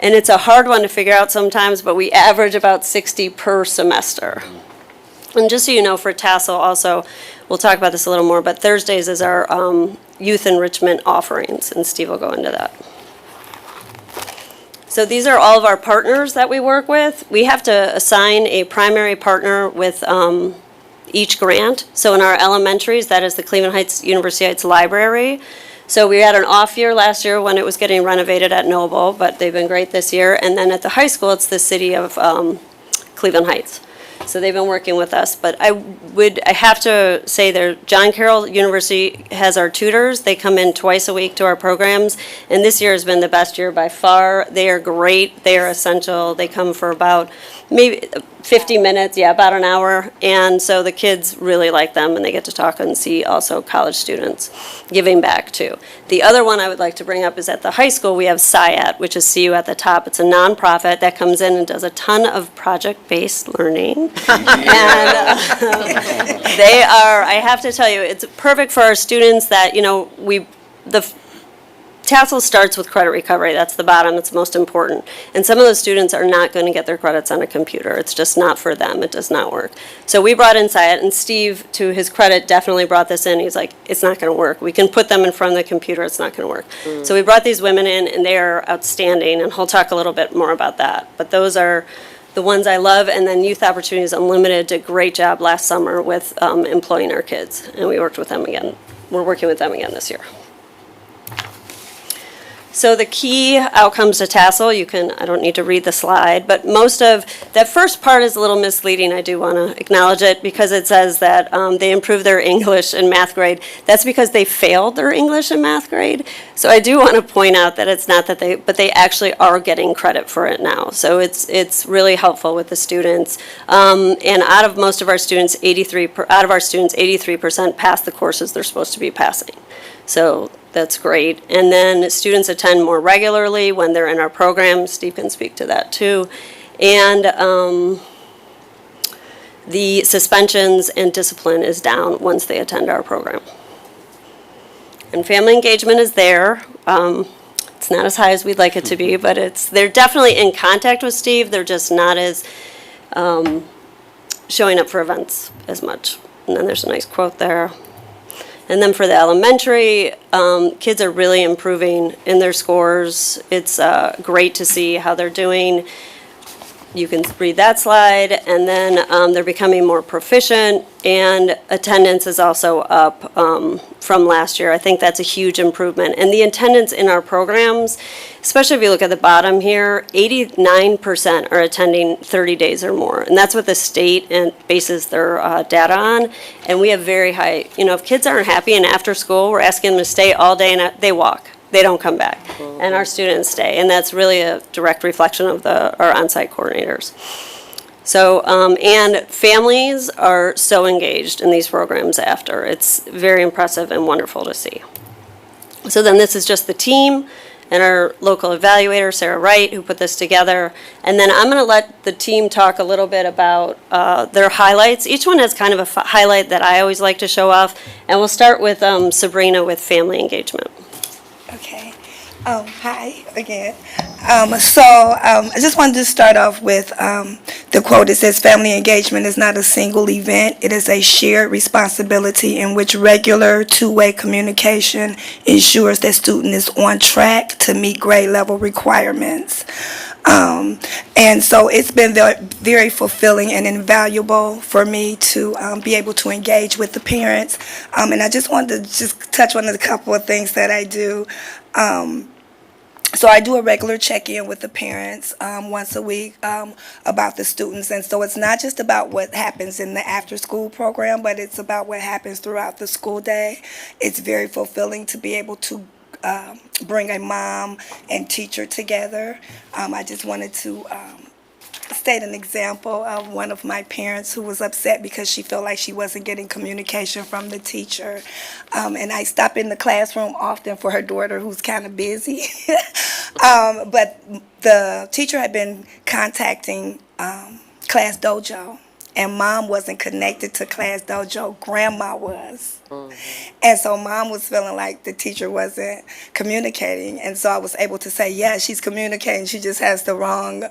And it's a hard one to figure out sometimes, but we average about 60 per semester. And just so you know, for Tassel also, we'll talk about this a little more, but Thursdays is our youth enrichment offerings, and Steve will go into that. So these are all of our partners that we work with. We have to assign a primary partner with each grant. So in our elementaries, that is the Cleveland Heights, University Heights Library. So we had an off year last year when it was getting renovated at Noble, but they've been great this year. And then at the high school, it's the city of Cleveland Heights. So they've been working with us. But I have to say that John Carroll University has our tutors. They come in twice a week to our programs. And this year has been the best year by far. They are great. They are essential. They come for about maybe 50 minutes, about an hour. And so the kids really like them, and they get to talk and see also college students giving back too. The other one I would like to bring up is at the high school, we have SciAT, which is CU at the top. It's a nonprofit that comes in and does a ton of project-based learning. And they are, I have to tell you, it's perfect for our students that, the Tassel starts with credit recovery. That's the bottom. It's most important. And some of those students are not going to get their credits on a computer. It's just not for them. It does not work. So we brought in SciAT, and Steve, to his credit, definitely brought this in. He's like, it's not going to work. We can put them in front of the computer. It's not going to work. So we brought these women in, and they are outstanding, and he'll talk a little bit more about that. But those are the ones I love. And then Youth Opportunities Unlimited did a great job last summer with employing our kids, and we worked with them again. We're working with them again this year. So the key outcomes to Tassel, I don't need to read the slide, but most of, that first part is a little misleading. I do want to acknowledge it because it says that they improved their English and math grade. That's because they failed their English and math grade. So I do want to point out that it's not that but they actually are getting credit for it now. So it's really helpful with the students. And out of our students, 83% pass the courses they're supposed to be passing. So that's great. And then students attend more regularly when they're in our program. Steve can speak to that too. And the suspensions and discipline is down once they attend our program. And family engagement is there. It's not as high as we'd like it to be, but they're definitely in contact with Steve. They're just not as showing up for events as much. And then there's a nice quote there. And then for the elementary, kids are really improving in their scores. It's great to see how they're doing. You can read that slide. And then they're becoming more proficient, and attendance is also up from last year. I think that's a huge improvement. And the attendance in our programs, especially if you look at the bottom here, 89% are attending 30 days or more. And that's what the state bases their data on. And we have very high, if kids aren't happy and after school, we're asking them to stay all day and they walk. They don't come back. And our students stay. And that's really a direct reflection of our on-site coordinators. So, and families are so engaged in these programs after. It's very impressive and wonderful to see. So then this is just the team and our local evaluator, Sarah Wright, who put this together. And then I'm going to let the team talk a little bit about their highlights. Each one has kind of a highlight that I always like to show off. And we'll start with Sabrina with family engagement. Okay. Hi again. I just wanted to start off with the quote. It says, family engagement is not a single event. It is a shared responsibility in which regular two-way communication ensures that student is on track to meet grade level requirements. And so it's been very fulfilling and invaluable for me to be able to engage with the parents. And I just wanted to touch on a couple of things that I do. So I do a regular check-in with the parents once a week about the students. And so it's not just about what happens in the after-school program, but it's about what happens throughout the school day. It's very fulfilling to be able to bring a mom and teacher together. I just wanted to state an example of one of my parents who was upset because she felt like she wasn't getting communication from the teacher. And I stop in the classroom often for her daughter who's kind of busy. But the teacher had been contacting Class Dojo, and mom wasn't connected to Class Dojo, grandma was. And so mom was feeling like the teacher wasn't communicating. And so I was able to say, yeah, she's communicating. She just has the wrong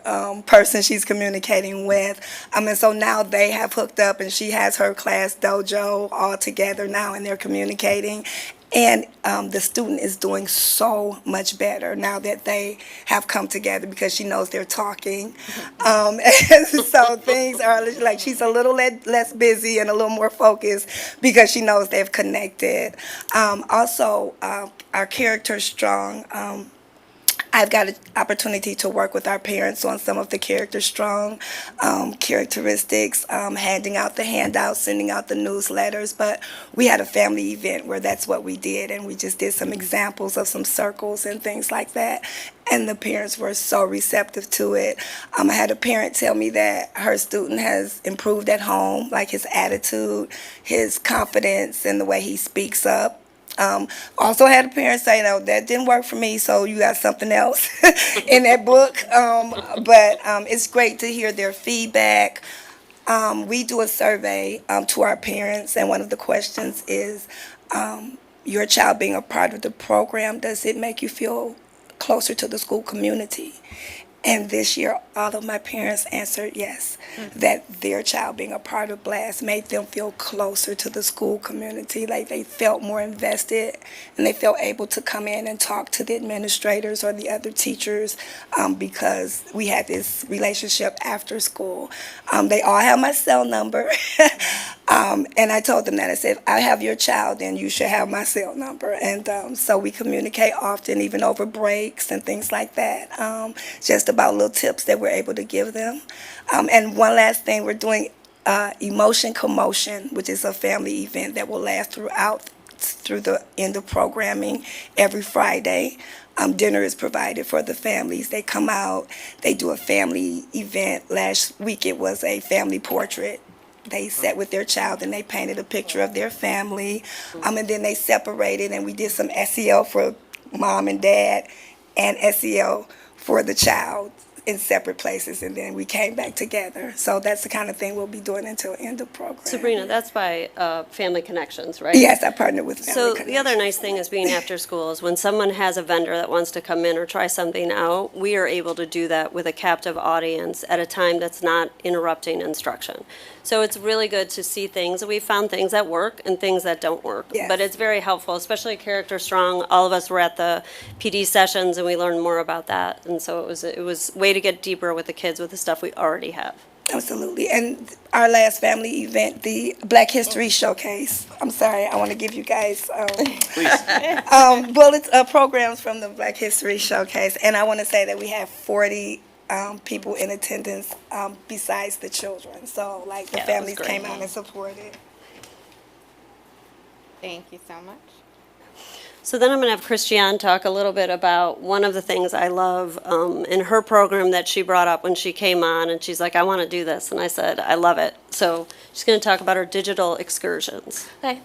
person she's communicating with. And so now they have hooked up and she has her Class Dojo all together now and they're communicating. And the student is doing so much better now that they have come together because she knows they're talking. And so things are like she's a little less busy and a little more focused because she knows they've connected. Also, our character's strong. I've got an opportunity to work with our parents on some of the character strong characteristics, handing out the handouts, sending out the newsletters. But we had a family event where that's what we did, and we just did some examples of some circles and things like that. And the parents were so receptive to it. I had a parent tell me that her student has improved at home, like his attitude, his confidence, and the way he speaks up. Also had a parent say, no, that didn't work for me, so you got something else in that book. But it's great to hear their feedback. We do a survey to our parents, and one of the questions is, your child being a part of the program, does it make you feel closer to the school community? And this year, all of my parents answered yes, that their child being a part of BLAST made them feel closer to the school community, like they felt more invested and they felt able to come in and talk to the administrators or the other teachers because we had this relationship after school. They all have my cell number. And I told them that. I said, if I have your child, then you should have my cell number. And so we communicate often, even over breaks and things like that, just about little tips that we're able to give them. And one last thing, we're doing Emotion Commotion, which is a family event that will last through the end of programming every Friday. Dinner is provided for the families. They come out, they do a family event. Last week it was a family portrait. They sat with their child and they painted a picture of their family. And then they separated and we did some SEL for mom and dad and SEL for the child in separate places. And then we came back together. So that's the kind of thing we'll be doing until end of program. Sabrina, that's by Family Connections, right? Yes, I partnered with Family So Connections. the other nice thing is being after school is when someone has a vendor that wants to come in or try something out, we are able to do that with a captive audience at a time that's not interrupting instruction. So it's really good to see things. We found things that work and things that don't work. Yes. But it's very helpful, especially Character Strong. All of us were at the PD sessions and we learned more about that. And so it was a way to get deeper with the kids with the stuff we already have. Absolutely. And our last family event, the Black History Showcase. I'm sorry, I want to give you guys bullets, programs from the Black History Showcase. And I want to say that we have 40 people in attendance besides the children. So like the families came out and supported. Thank you so much. So then I'm going to have Christiane talk a little bit about one of the things I love in her program that she brought up when she came on, and she's like, I want to do this. And I said, I love it. So she's going to talk about her digital excursions. Hi.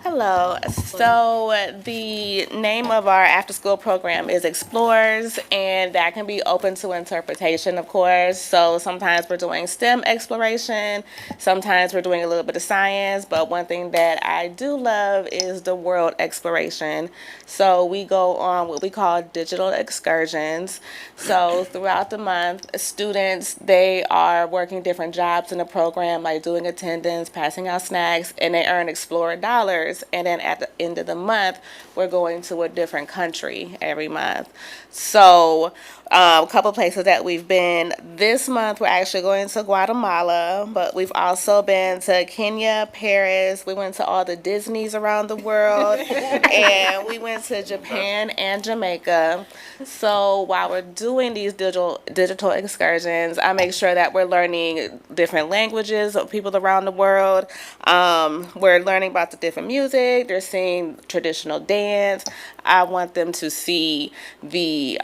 Hello. So the name of our after-school program is Explores, and that can be open to interpretation, of course. So sometimes we're doing STEM exploration, sometimes we're doing a little bit of science, but one thing that I do love is the world exploration. So we go on what we call digital excursions. So throughout the month, students, they are working different jobs in the program, like doing attendance, passing out snacks, and they earn Explorer dollars. And then at the end of the month, we're going to a different country every month. So a couple places that we've been this month, we're actually going to Guatemala, but we've also been to Kenya, Paris. We went to all the Disneys around the world, and we went to Japan and Jamaica. So while we're doing these digital excursions, I make sure that we're learning different languages of people around the world. We're learning about the different music. They're seeing traditional dance. I want them to see the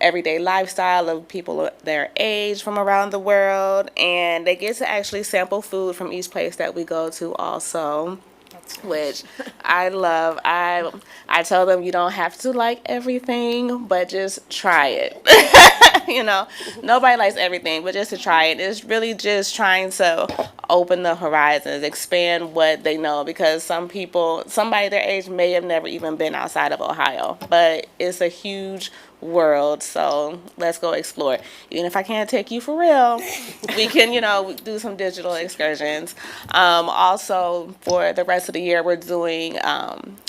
everyday lifestyle of people their age from around the world, and they get to actually sample food from each place that we go to also, which I love. I tell them you don't have to like everything, but just try it. Nobody likes everything, but just to try it. It's really just trying to open the horizons, expand what they know, because some people, somebody their age may have never even been outside of Ohio, but it's a huge world, so let's go explore. Even if I can't take you for real, we can, do some digital excursions. Also, for the rest of the year, we're doing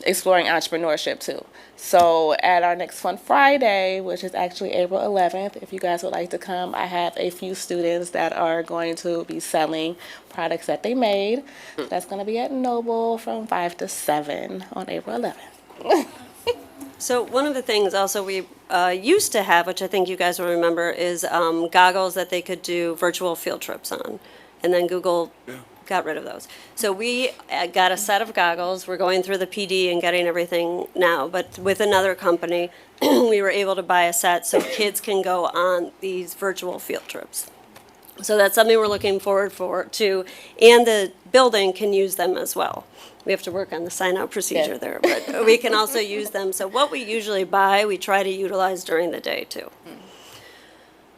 exploring entrepreneurship too. So at our next Fun Friday, which is actually April 11th, if you guys would like to come, I have a few students that are going to be selling products that they made. That's going to be at Noble from 5 to 7 on April 11th. So one of the things also we used to have, which I think you guys will remember, is goggles that they could do virtual field trips on. And then Google got rid of those. So we got a set of goggles. We're going through the PD and getting everything now. But with another company, we were able to buy a set so kids can go on these virtual field trips. So that's something we're looking forward to. And the building can use them as well. We have to work on the sign-out procedure there, but we can also use them. So what we usually buy, we try to utilize during the day, too.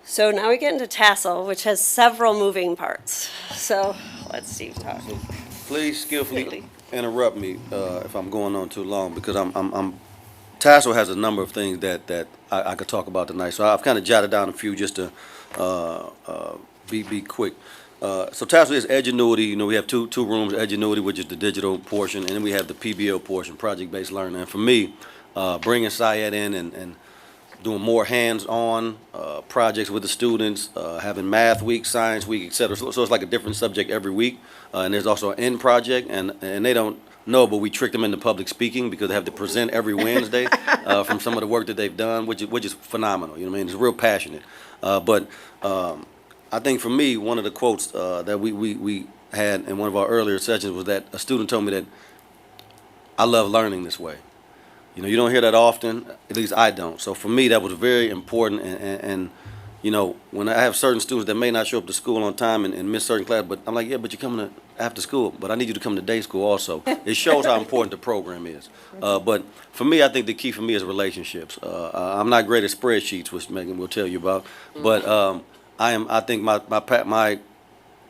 So now we get into tassel, which has several moving parts. So let Steve talk. Please skillfully interrupt me if I'm going on too long, because tassel has a number of things that I could talk about tonight. So I've kind of jotted down a few just to be quick. So tassel is Edgenuity. We have two rooms, Edgenuity, which is the digital portion, and then we have the PBL portion, project-based learning. And for me, bringing Syed in and doing more hands-on projects with the students, having math week, science week, et cetera. So it's like a different subject every week. And there's also an end project, and they don't know, but we trick them into public speaking because they have to present every Wednesday from some of the work that they've done, which is phenomenal. You know what I mean? It's real passionate. But I think for me, one of the quotes that we had in one of our earlier sessions was that a student told me that I love learning this way. You don't hear that often, at least I don't. So for me, that was very important. And when I have certain students that may not show up to school on time and miss certain class, but I'm like, yeah, but you're coming to after school, but I need you to come to day school also. It shows how important the program is. But for me, I think the key for me is relationships. I'm not great at spreadsheets, which Megan will tell you about, but I think my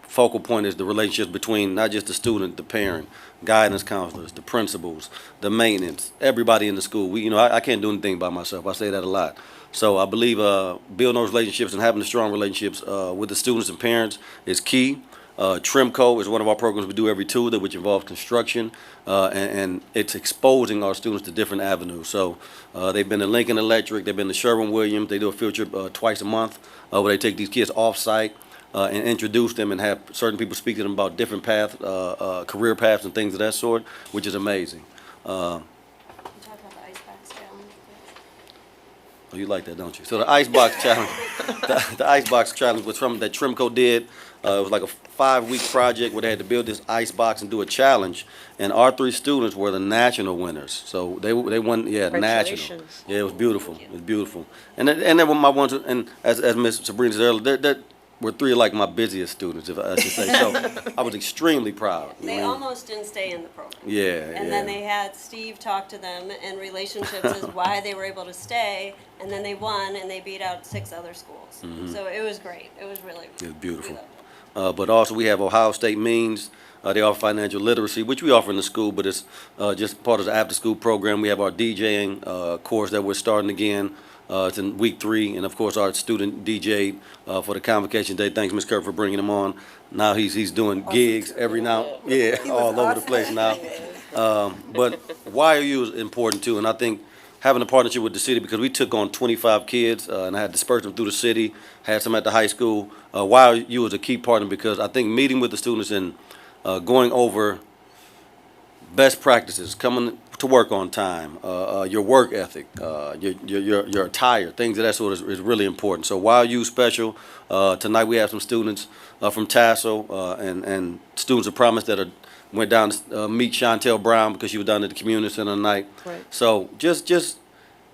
focal point is the relationships between not just the student, the parent, guidance counselors, the principals, the maintenance, everybody in the school. I can't do anything by myself. I say that a lot. So I believe building those relationships and having the strong relationships with the students and parents is key. Trimco is one of our programs we do every Tuesday, which involves construction, and it's exposing our students to different avenues. So they've been to Lincoln Electric, they've been to Sherwin-Williams. They do a field trip twice a month where they take these kids off-site and introduce them and have certain people speak to them about different paths, career paths and things of that sort, which is amazing. Oh, you like that, don't you? So the Icebox Challenge, the Icebox Challenge was something that Trimco did. It was like a 5-week project where they had to build this ice box and do a challenge. And our 3 students were the national winners. So they won, national. Yeah, it was beautiful. It was beautiful. And then my ones, and as Ms. Sabrina said earlier, that were 3 of like my busiest students, if I should say. So I was extremely proud. They almost didn't stay in the program. Yeah. And then they had Steve talk to them, and relationships is why they were able to stay. And then they won, and they beat out 6 other schools. Mm-hmm. So it was great. It was really. It was beautiful. But also we have Ohio State Means. They offer financial literacy, which we offer in the school, but it's just part of the after-school program. We have our DJing course that we're starting again. It's in week 3, and of course our student DJ for the Convocation Day. Thanks, Ms. Kerr, for bringing him on. Now he's doing gigs every now, all over the place now. But YOU is important too, and I think having a partnership with the city, because we took on 25 kids and I had dispersed them through the city, had some at the high school. YOU is a key partner because I think meeting with the students and going over best practices, coming to work on time, your work ethic, your attire, things of that sort is really important. So Wild Youth Special, tonight we have some students from Tassel and students of promise that went down to meet Chantel Brown because she was down at the community center tonight. Right. So just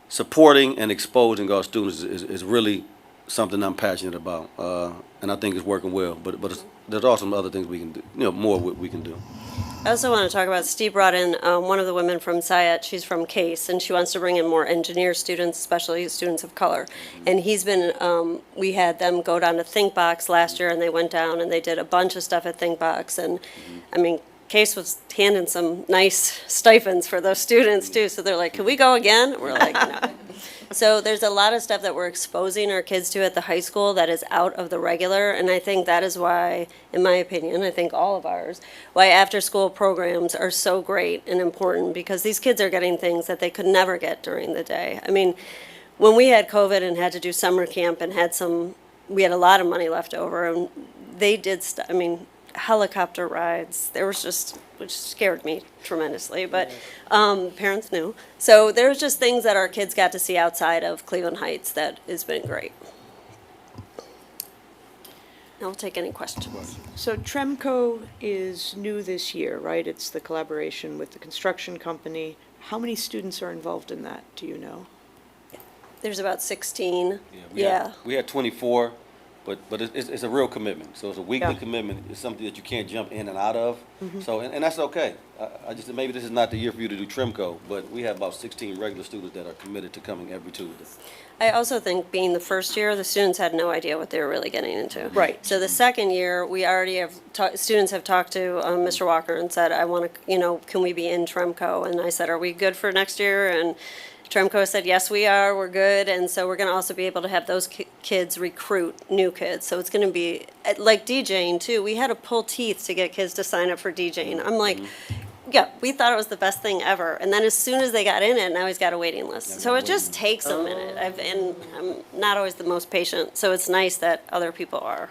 supporting and exposing our students is really something I'm passionate about, and I think it's working well. But there's also some other things we can do, more we can do. I also want to talk about, Steve brought in one of the women from SIAT, she's from CASE, and she wants to bring in more engineer students, especially students of color. And he's been, we had them go down to ThinkBox last year, and they went down and they did a bunch of stuff at ThinkBox. And, I mean, CASE was handing some nice stipends for those students, too. So they're like, can we go again? We're like, no. So there's a lot of stuff that we're exposing our kids to at the high school that is out of the regular, and I think that is why, in my opinion, I think all of ours, why after-school programs are so great and important, because these kids are getting things that they could never get during the day. I mean, when we had COVID and had to do summer camp and we had a lot of money left over, and they did helicopter rides. There was just, which scared me tremendously, but parents knew. So there's just things that our kids got to see outside of Cleveland Heights that has been great. I'll take any questions. So Tremco is new this year, right? It's the collaboration with the construction company. How many students are involved in that, do you know? There's about 16. We had 24. But it's a real commitment. So it's a weekly Yeah. commitment. It's something that you can't jump in and out of. So and that's okay. I just maybe this is not the year for you to do Trimco, but we have about 16 regular students that are committed to coming every Tuesday. I also think being the first year, the students had no idea what they were really getting into. Right. So the second year, we already have, students have talked to Mr. Walker and said, I want to, can we be in Tremco? And I said, are we good for next year? And Tremco said, yes, we are, we're good, and so we're going to also be able to have those kids recruit new kids. So it's going to be, like DJing too, we had to pull teeth to get kids to sign up for DJing. I'm like, yeah, we thought it was the best thing ever. And then as soon as they got in it, now he's got a waiting list. So it just takes a minute. And I'm not always the most patient, so it's nice that other people are.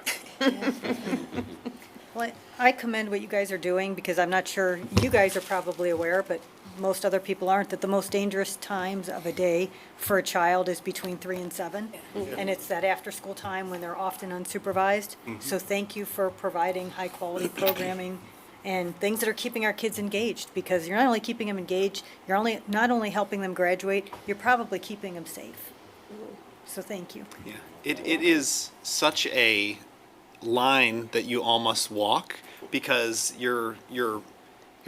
Well, I commend what you guys are doing, because I'm not sure, you guys are probably aware, but most other people aren't, that the most dangerous times of a day for a child is between 3 and 7. And it's that after-school time when they're often unsupervised. So thank you for providing high-quality programming and things that are keeping our kids engaged, because you're not only keeping them engaged, you're not only helping them graduate, you're probably keeping them safe. So thank you. Yeah, it is such a line that you all must walk, because you're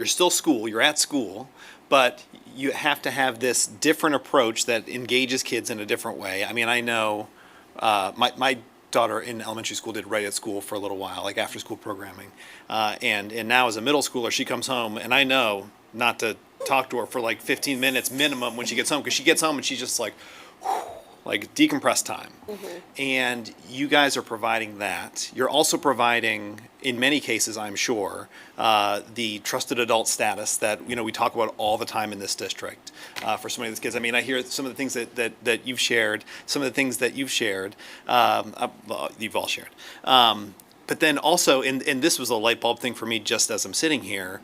still school, you're at school, but you have to have this different approach that engages kids in a different way. I mean, I know my daughter in elementary school did Right at School for a little while, like after school programming, and now as a middle schooler, she comes home, and I know not to talk to her for like 15 minutes minimum when she gets home, because she gets home and she's just like decompress time. And you guys are providing that. You're also providing, in many cases, I'm sure, the trusted adult status that we talk about all the time in this district for so many of these kids. I mean, I hear some of the things that you've shared, some of the things that you've shared, you've all shared. But then also, and this was a light bulb thing for me just as I'm sitting here,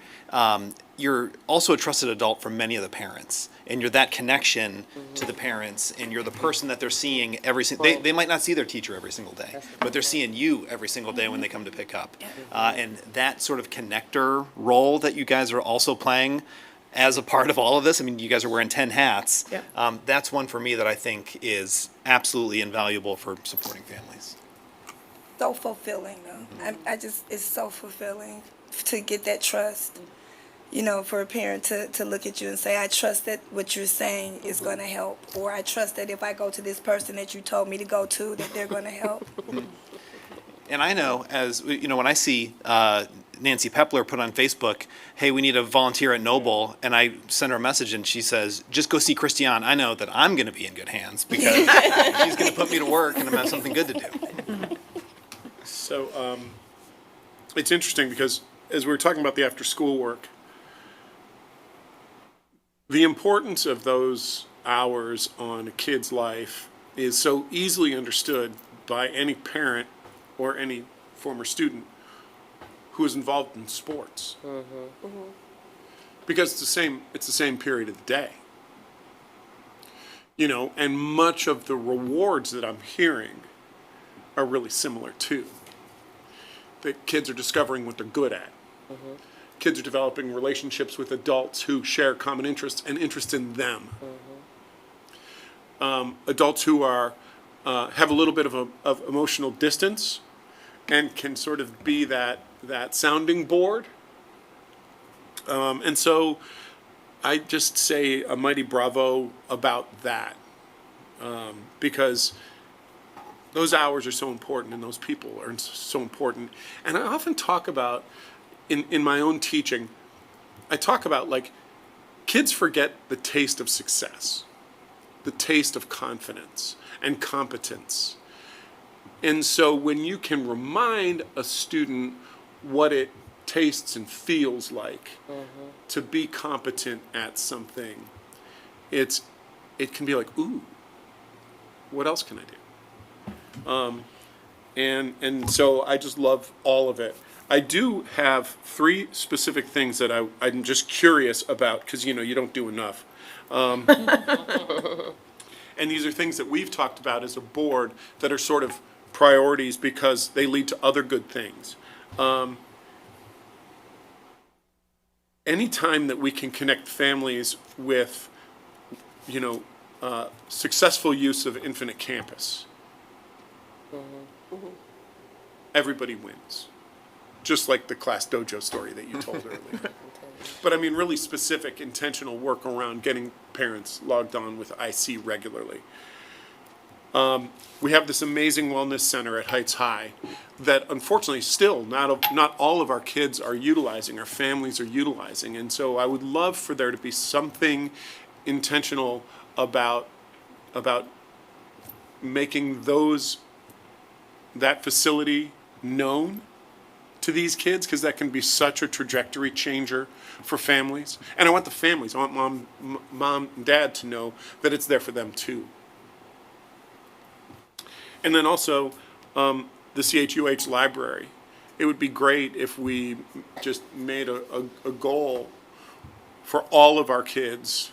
you're also a trusted adult for many of the parents. And you're that connection to the parents, and you're the person that they're seeing every single day. They might not see their teacher every single day, but they're seeing you every single day when they come to pick up. And that sort of connector role that you guys are also playing as a part of all of this, I mean, you guys are wearing 10 hats. That's one for me that I think is absolutely invaluable for supporting families. So fulfilling, though. It's so fulfilling to get that trust. For a parent to look at you and say, I trust that what you're saying is going to help, or I trust that if I go to this person that you told me to go to, that they're going to help. And I know, as when I see Nancy Pepler put on Facebook, hey, we need a volunteer at Noble, and I send her a message and she says, just go see Christiane. I know that I'm going to be in good hands, because she's going to put me to work and I'm going to have something good to do. So it's interesting, because as we were talking about the after-school work, the importance of those hours on a kid's life is so easily understood by any parent or any former student who is involved in sports. because it's the same period of the day. You know, and much of the rewards that I'm hearing are really similar too. That kids are discovering what they're good at. Kids are developing relationships with adults who share common interests and interest in them. Adults who are have a little bit of emotional distance and can sort of be that sounding board. And so I just say a mighty bravo about that, because those hours are so important and those people are so important. And I often talk about, in my own teaching, I talk about like kids forget the taste of success, the taste of confidence and competence. And so when you can remind a student what it tastes and feels like to be competent at something, it can be like, ooh, what else can I do? And so I just love all of it. I do have 3 specific things that I'm just curious about, because you know you don't do enough. And these are things that we've talked about as a board that are sort of priorities because they lead to other good things. Anytime that we can connect families with, you know, successful use of Infinite Campus, everybody wins. Just like the Class Dojo story that you told earlier. But I mean, really specific, intentional work around getting parents logged on with IC regularly. We have this amazing wellness center at Heights High that unfortunately still not all of our kids are utilizing, our families are utilizing. And so I would love for there to be something intentional about making that facility known to these kids, because that can be such a trajectory changer for families. And I want the families, I want mom and dad to know that it's there for them too. And then also, the CHUH library. It would be great if we just made a goal for all of our kids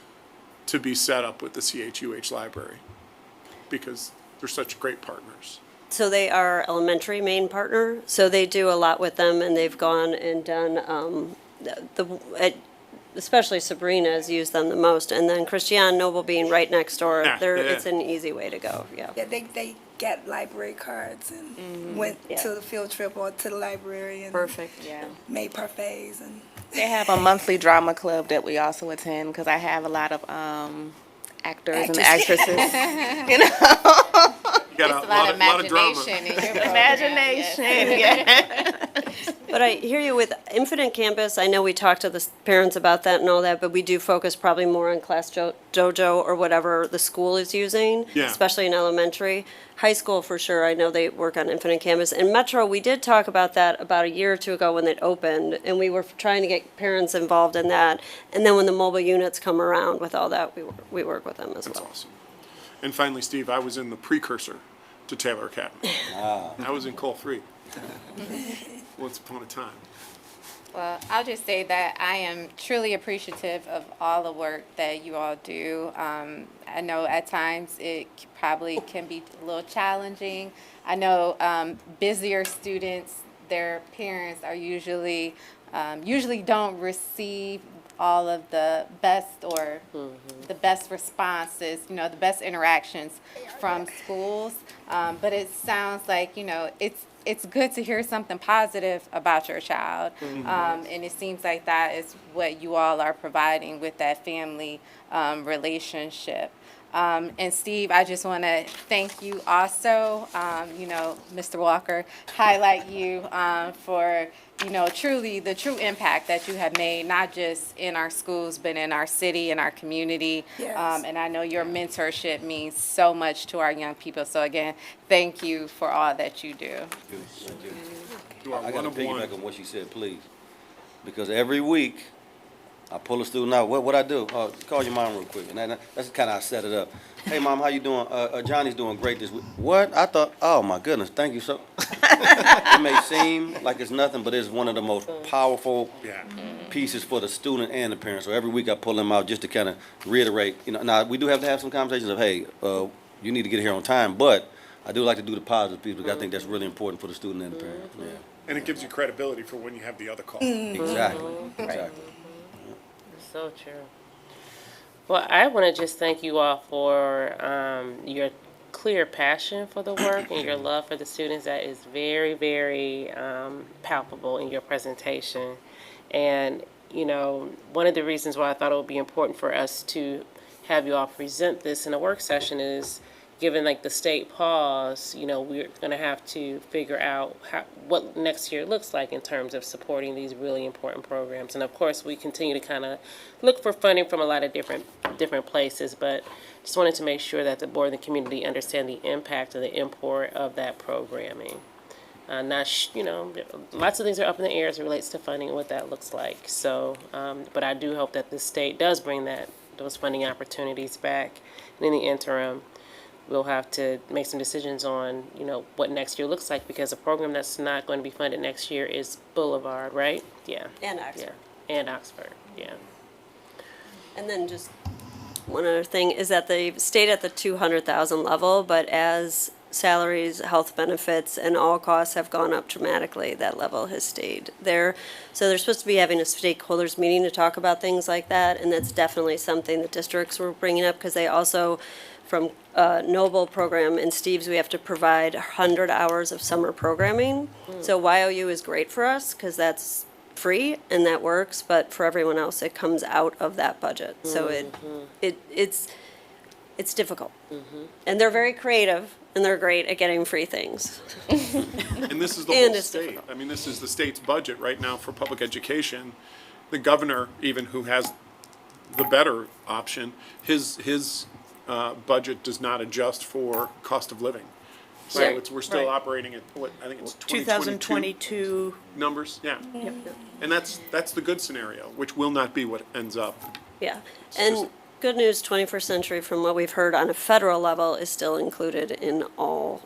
to be set up with the CHUH library, because they're such great partners. So they are elementary main partner, so they do a lot with them, and they've gone and done, especially Sabrina has used them the most, and then Christiane Noble being right next door, it's an easy way to go, yeah. Yeah, they get library cards and went to the field trip or to the library and Perfect. Yeah. made parfaits and. They have a monthly drama club that we also attend because I have a lot of actors and actresses. You know, You got a lot of drama. in your program, imagination. Yeah. But I hear you with Infinite Campus. I know we talked to the parents about that and all that, but we do focus probably more on Class Dojo or whatever the school is using, Yeah. especially in elementary. High school, for sure, I know they work on Infinite Campus. And Metro, we did talk about that about a year or two ago when it opened, and we were trying to get parents involved in that. And then when the mobile units come around with all that, we work with them as That's well. awesome. And finally, Steve, I was in the precursor to Taylor Academy. I was in Cole 3. Once upon a time. Well, I'll just say that I am truly appreciative of all the work that you all do. I know at times it probably can be a little challenging. I know busier students, their parents are usually don't receive all of the best or the best responses, you know, the best interactions from schools. But it sounds like, you know, it's good to hear something positive about your child. And it seems like that is what you all are providing with that family relationship. And Steve, I just want to thank you also, you know, Mr. Walker, highlight you for, you know, truly the true impact that you have made, not just in our schools, but in our city, in our community. Yes. And I know your mentorship means so much to our young people. So again, thank you for all that you do. You are I one got to of one. piggyback on what she said, please. Because every week, I pull a student out. What I do? Call your mom real quick. And that's kind of how I set it up. Hey, Mom, how you doing? Johnny's doing great this week. What? I thought, oh, my goodness, thank you so. It may seem like it's nothing, but it's one of the most powerful pieces for the student and the parent. So every week I pull them out just to kind of reiterate. Now, we do have to have some conversations of, hey, you need to get here on time. But I do like to do the positive piece because I think that's really important for the student and the parent. Yeah. And it gives you credibility for when you have the other call. Exactly. Exactly. So true. Well, I want to just thank you all for your clear passion for the work and your love for the students. That is very, very palpable in your presentation. And, one of the reasons why I thought it would be important for us to have you all present this in a work session is, given like the state pause, we're going to have to figure out what next year looks like in terms of supporting these really important programs. And of course, we continue to kind of look for funding from a lot of different places, but just wanted to make sure that the board and the community understand the impact and the import of that programming. Lots of things are up in the air as it relates to funding and what that looks like. So, but I do hope that the state does bring those funding opportunities back. And in the interim, we'll have to make some decisions on, what next year looks like, because a program that's not going to be funded next year is Boulevard, right? Yeah. And Oxford. Yeah. And Oxford, yeah. And then just one other thing is that they stayed at the 200,000 level, but as salaries, health benefits, and all costs have gone up dramatically, that level has stayed there. So they're supposed to be having a stakeholders meeting to talk about things like that, and that's definitely something the districts were bringing up, because they also, from Noble program and Steve's, we have to provide 100 hours of summer programming. So YOU is great for us because that's free and that works, but for everyone else, it comes out of that budget. So it's difficult. And they're very creative and they're great at getting free things. And this is the And whole it's state. difficult. I mean, this is the state's budget right now for public education. The governor, even who has the better option, his budget does not adjust for cost of living. So Right. we're still Right. operating at, I think it's 2022 2022. numbers, yeah. And that's the good scenario, which will not be what ends up. Yeah. And good news, 21st Century, from what we've heard on a federal level, is still included in all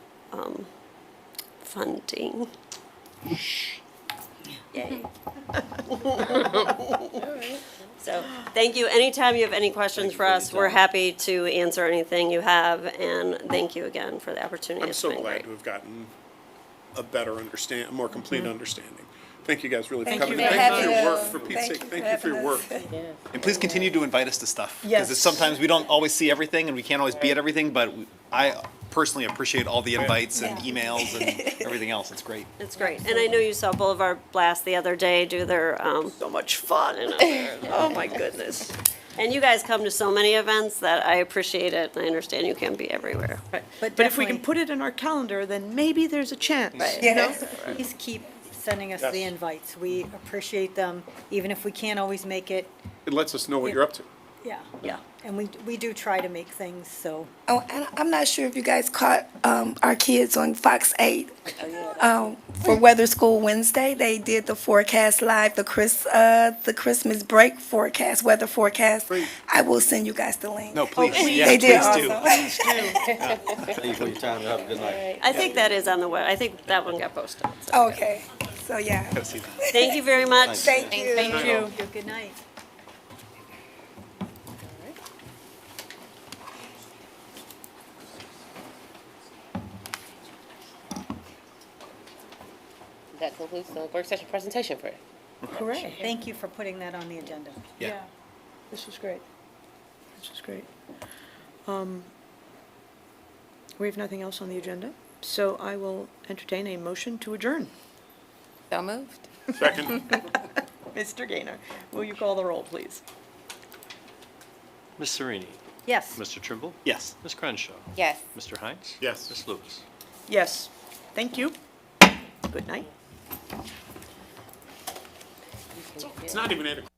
funding. Yay. So, thank you. Anytime you have any questions for us, we're happy to answer anything you have, and thank you again for the opportunity. I'm It's so been glad great. to have gotten a better a more complete understanding. Thank you guys really for Thank coming. you for Thank you for your having work, us. for Pete's Thank sake. you Thank for you for your having work. us. And please continue to invite us to stuff. Yes. Because sometimes we don't always see everything and we can't always be at everything, but I personally appreciate all the invites and emails and everything else. It's great. It's great. And I know you saw Boulevard Blast the other day do their, So much fun. I know. Oh, my goodness. And you guys come to so many events that I appreciate it, and I understand you can't be everywhere. Right. But But if we can definitely- put it in our calendar, then maybe there's a chance. Yes, please keep sending us Yes. the invites. We appreciate them, even if we can't always make it. It lets us know what you're up to. Yeah. Yeah. And we do try to make things, so. Oh, and I'm not sure if you guys caught our kids on Fox 8 for Weather School Wednesday. They did the forecast live, the Christmas break forecast, weather forecast. Great. I will send you guys the link. No, please. Yeah, They did please do. awesome. Thank you for your time. Have a good night. I think that is on the web. I think that one got posted. so. Okay, so yeah, Go see that. Thank you very much. thank you. Thank you. Good night. That concludes the work session presentation for Hooray. Thank you for putting that on the agenda. Yeah. This is great. This is great. We have nothing else on the agenda, so I will entertain a motion to adjourn. So moved. Second. Mr. Gaynor, will you call the roll, please? Ms. Serini, Yes. Mr. Trimble, Yes. Ms. Crenshaw, Yes. Mr. Hines. Yes. Ms. Lewis. Yes. Thank you. Good night. It's not even 8 o'clock.